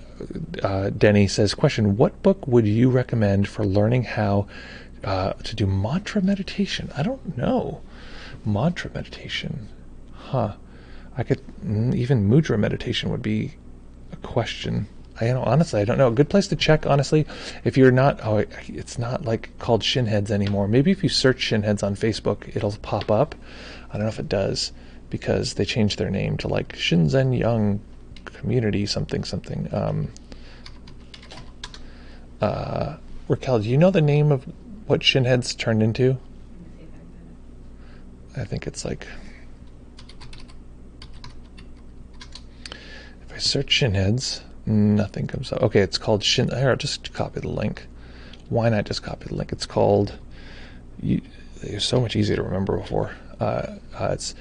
S1: Denny says, question, what book would you recommend for learning how to do mantra meditation? I don't know. Mantra meditation. Huh. I could, even mudra meditation would be a question. Honestly, I don't know. A good place to check, honestly, if you're not, it's not like called Shinheads anymore. Maybe if you search Shinheads on Facebook, it'll pop up. I don't know if it does, because they changed their name to like Shinzen Young Community something. Raquel, do you know the name of what Shinheads turned into? I think it's like, if I search Shinheads, nothing comes up. Okay, it's called Here, I'll just copy the link. Why not just copy the link? It's called, it's so much easier to remember before. It's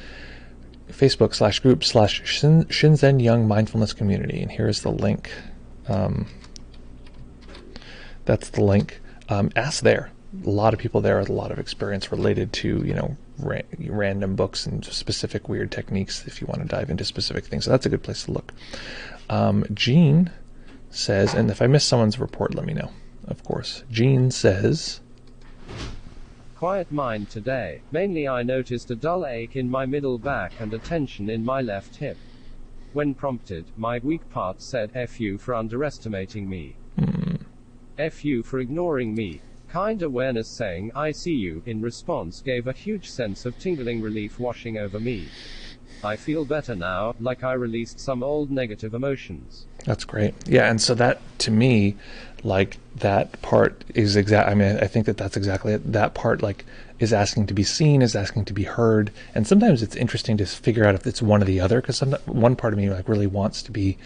S1: Facebook/group/Shinzen Young Mindfulness Community. And here's the link. That's the link. Ask there. A lot of people there with a lot of experience related to, random books and specific weird techniques if you want to dive into specific things. So that's a good place to look. Jean says, and if I miss someone's report, let me know, of course. Jean says,
S3: quiet mind today. Mainly I noticed a dull ache in my middle back and a tension in my left hip. When prompted, my weak part said, F you for underestimating me. F you for ignoring me. Kind awareness saying, I see you, in response gave a huge sense of tingling relief washing over me. I feel better now, like I released some old negative emotions.
S1: That's great. Yeah, and so that, to me, like, that part is I think that's exactly it. That part, like, is asking to be seen, is asking to be heard, and sometimes it's interesting to figure out if it's one or the other, because one part of me, like, really wants to be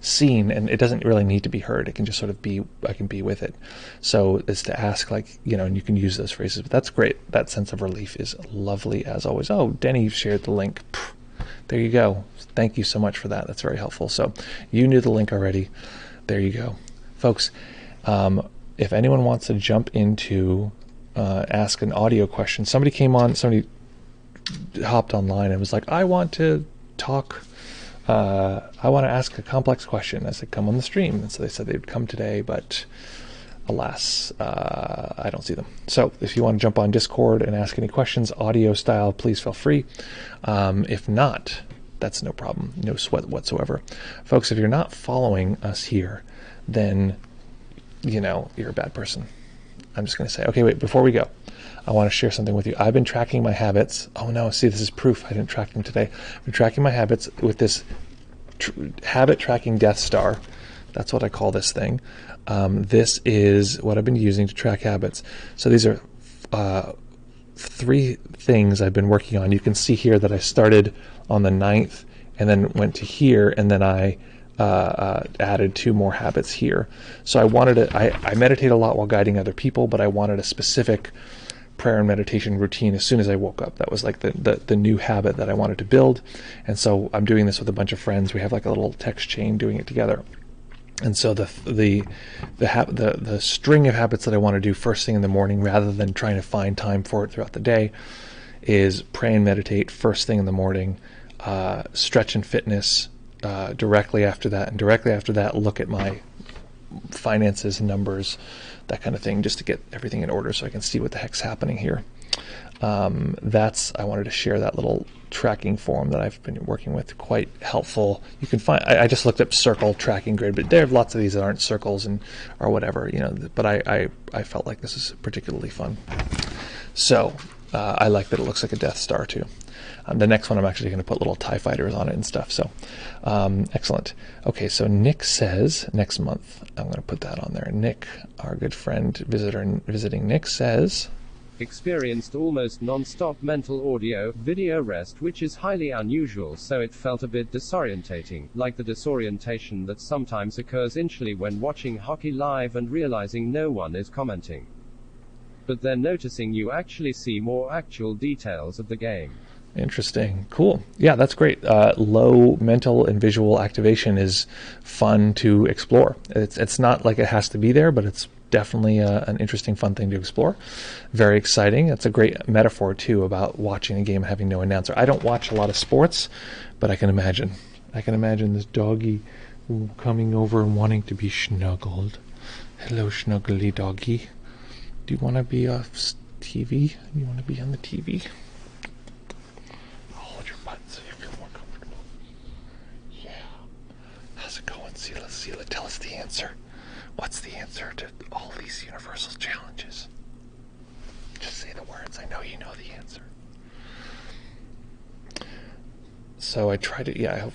S1: seen, and it doesn't really need to be heard. It can just sort of be, I can be with it. So it's to ask, like, and you can use those phrases, but that's great. That sense of relief is lovely as always. Oh, Denny shared the link. There you go. Thank you so much for that. That's very helpful. So you knew the link already. There you go. Folks, if anyone wants to jump into ask an audio question, somebody hopped online and was like, I want to talk, I want to ask a complex question. I said, come on the stream. And so they said they'd come today, but alas, I don't see them. So if you want to jump on Discord and ask any questions, audio style, please feel free. If not, that's no problem, no sweat whatsoever. Folks, if you're not following us here, then, you're a bad person. I'm just going to say, okay, wait, before we go, I want to share something with you. I've been tracking my habits. Oh no, see, this is proof I didn't track them today. I've been tracking my habits with this habit tracking Death Star That's what I call this thing. This is what I've been using to track habits. So these are 3 things I've been working on. You can see here that I started on the 9th and then went to here, and then I added 2 more habits here. So I wanted to, I meditate a lot while guiding other people, but I wanted a specific prayer and meditation routine as soon as I woke up. That was like the new habit that I wanted to build. And so I'm doing this with a bunch of friends. We have like a little text chain doing it together. And so the string of habits that I want to do first thing in the morning, rather than trying to find time for it throughout the day, is pray and meditate first thing in the morning, stretch and fitness directly after that, and directly after that look at my finances, numbers, that kind of thing, just to get everything in order so I can see what the heck's happening here. I wanted to share that little tracking form that I've been working with. Quite helpful. You can find, I just looked up circle tracking grid, but there are lots of these that aren't circles or whatever, but I felt like this is particularly fun. So I like that it looks like a Death Star too. The next one I'm actually going to put little TIE fighters on it and stuff. So excellent. Okay, so Nick says next month, I'm going to put that on there. Nick, our good friend visiting Nick, says,
S3: experienced almost non-stop mental audio, video rest, which is highly unusual, so it felt a bit disorientating, like the disorientation that sometimes occurs initially when watching hockey live and realizing no one is commenting. But then noticing you actually see more actual details of the game.
S1: Interesting. Cool. Yeah, that's great. Low mental and visual activation is fun to explore. It's not like it has to be there, but it's definitely an interesting, fun thing to explore. Very exciting. That's a great metaphor, too, about watching a game having no announcer. I don't watch a lot of sports, but I can imagine. this doggy coming over and wanting to be snuggled. Hello, snuggly doggy. Do you want to be off TV? You want to be on the TV? Hold your butt so you feel more comfortable. Yeah. How's it going, Sela? Sela, tell us the answer. What's the answer to all these universal challenges? Just say the words. I know you know the answer. So I tried to, I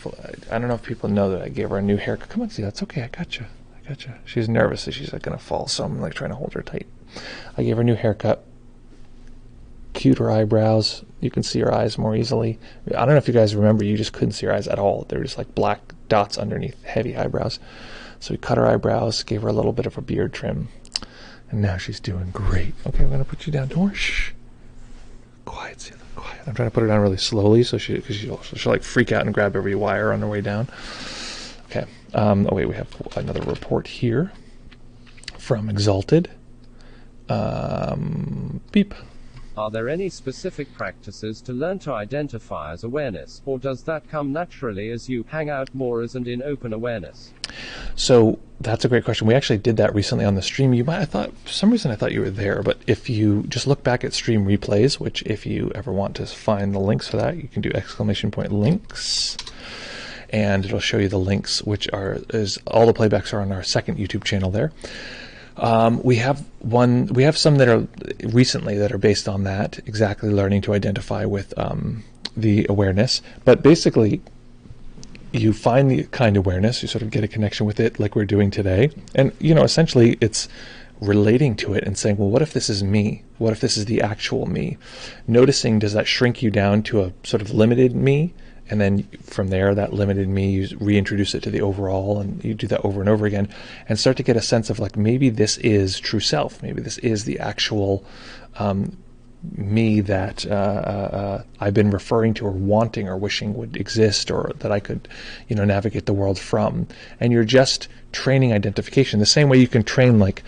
S1: don't know if people know that I gave her a new haircut. Come on, Sela, it's okay. I got you. She's nervous that she's like going to fall, so I'm like trying to hold her tight. I gave her a new haircut. Cuter eyebrows. You can see her eyes more easily. I don't know if you guys remember, you just couldn't see her eyes at all. They were just like black dots underneath heavy eyebrows. So we cut her eyebrows, gave her a little bit of a beard trim, and now she's doing great. Okay, I'm going to put you down. Don't shh. Quiet, Sela, quiet. I'm trying to put her down really slowly so she'll like freak out and grab every wire on her way down. Okay. We have another report here from Exalted. Beep.
S3: Are there any specific practices to learn to identify as awareness, or does that come naturally as you hang out more as and in open awareness?
S1: So that's a great question. We actually did that recently on the stream. For some reason I thought you were there, but if you just look back at stream replays, which if you ever want to find the links for that, you can do _links. And it'll show you the links, which is all the playbacks are on our second YouTube channel there. We have some that are recently that are based on that, exactly learning to identify with the awareness. But basically, you find the kind of awareness, you sort of get a connection with it like we're doing today. And, essentially it's relating to it and saying, well, what if this is me? What if this is the actual me? Noticing, does that shrink you down to a sort of limited me? And then from there, that limited me, you reintroduce it to the overall, and you do that over and over again, and start to get a sense of like, maybe this is true self. Maybe this is the actual me that I've been referring to or wanting or wishing would exist, or that I could, navigate the world from. And you're just training identification the same way you can train, like,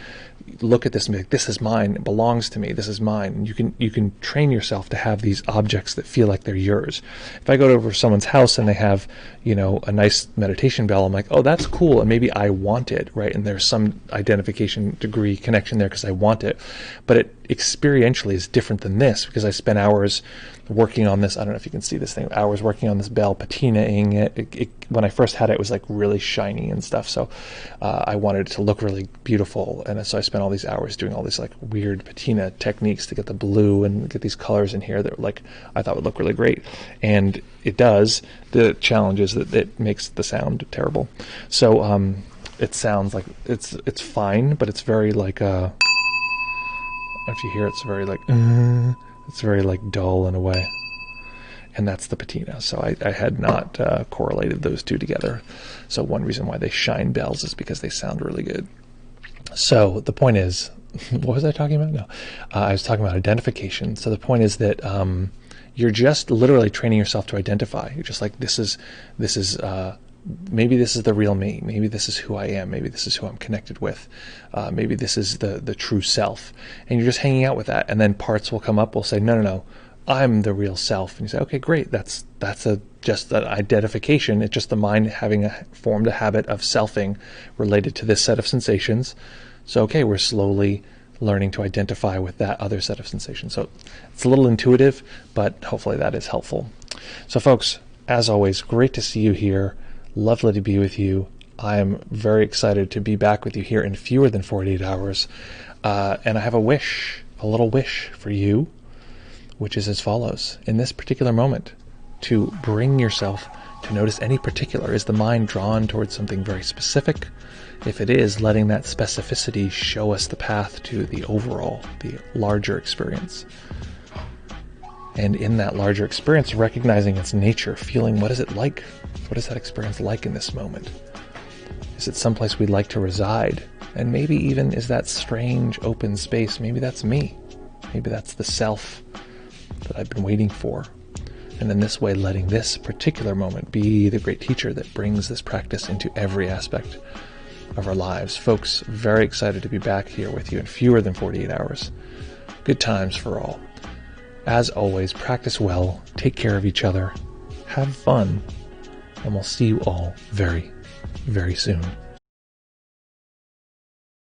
S1: look at this and be like, this is mine, it belongs to me, this is mine. And you can train yourself to have these objects that feel like they're yours. If I go over to someone's house and they have, a nice meditation bell, I'm like, oh, that's cool, and maybe I want it, right? And there's some identification degree connection there because I want it. But it experientially is different than this, because I spent hours working on this. I don't know if you can see this thing, hours working on this bell, patinaing it. When I first had it, it was like really shiny and stuff, so I wanted it to look really beautiful, and so I spent all these hours doing all these like weird patina techniques to get the blue and get these colors in here that like I thought would look really great, and it does. The challenge is that it makes the sound terrible. So it sounds like it's fine, but it's very like if you hear it's very like it's very like dull in a way, and that's the patina. So I had not correlated those two together. So one reason why they shine bells is because they sound really good. So the point is, what was I talking about? No, I was talking about identification. So the point is that you're just literally training yourself to identify. You're just like, this is maybe this is the real me. Maybe this is who I am. Maybe this is who I'm connected with. Maybe this is the true self. And you're just hanging out with that. And then parts will come up, will say, no, I'm the real self. And you say, okay, great. That's just an identification. It's just the mind having formed a habit of selfing related to this set of sensations. So, okay, we're slowly learning to identify with that other set of sensations. So it's a little intuitive, but hopefully that is helpful. So folks, as always, great to see you here. Lovely to be with you. I am very excited to be back with you here in fewer than 48 hours. And I have a little wish for you, which is as follows. In this particular moment, to bring yourself to notice any particular. Is the mind drawn towards something very specific? If it is, letting that specificity show us the path to the overall, the larger experience. And in that larger experience, recognizing its nature, feeling what is it like? What is that experience like in this moment? Is it someplace we'd like to reside? And maybe even is that strange open space, maybe that's me. Maybe that's the self that I've been waiting for. And in this way, letting this particular moment be the great teacher that brings this practice into every aspect of our lives. Folks, very excited to be back here with you in fewer than 48 hours. Good times for all. As always, practice well, take care of each other, have fun, and we'll see you all very, very soon.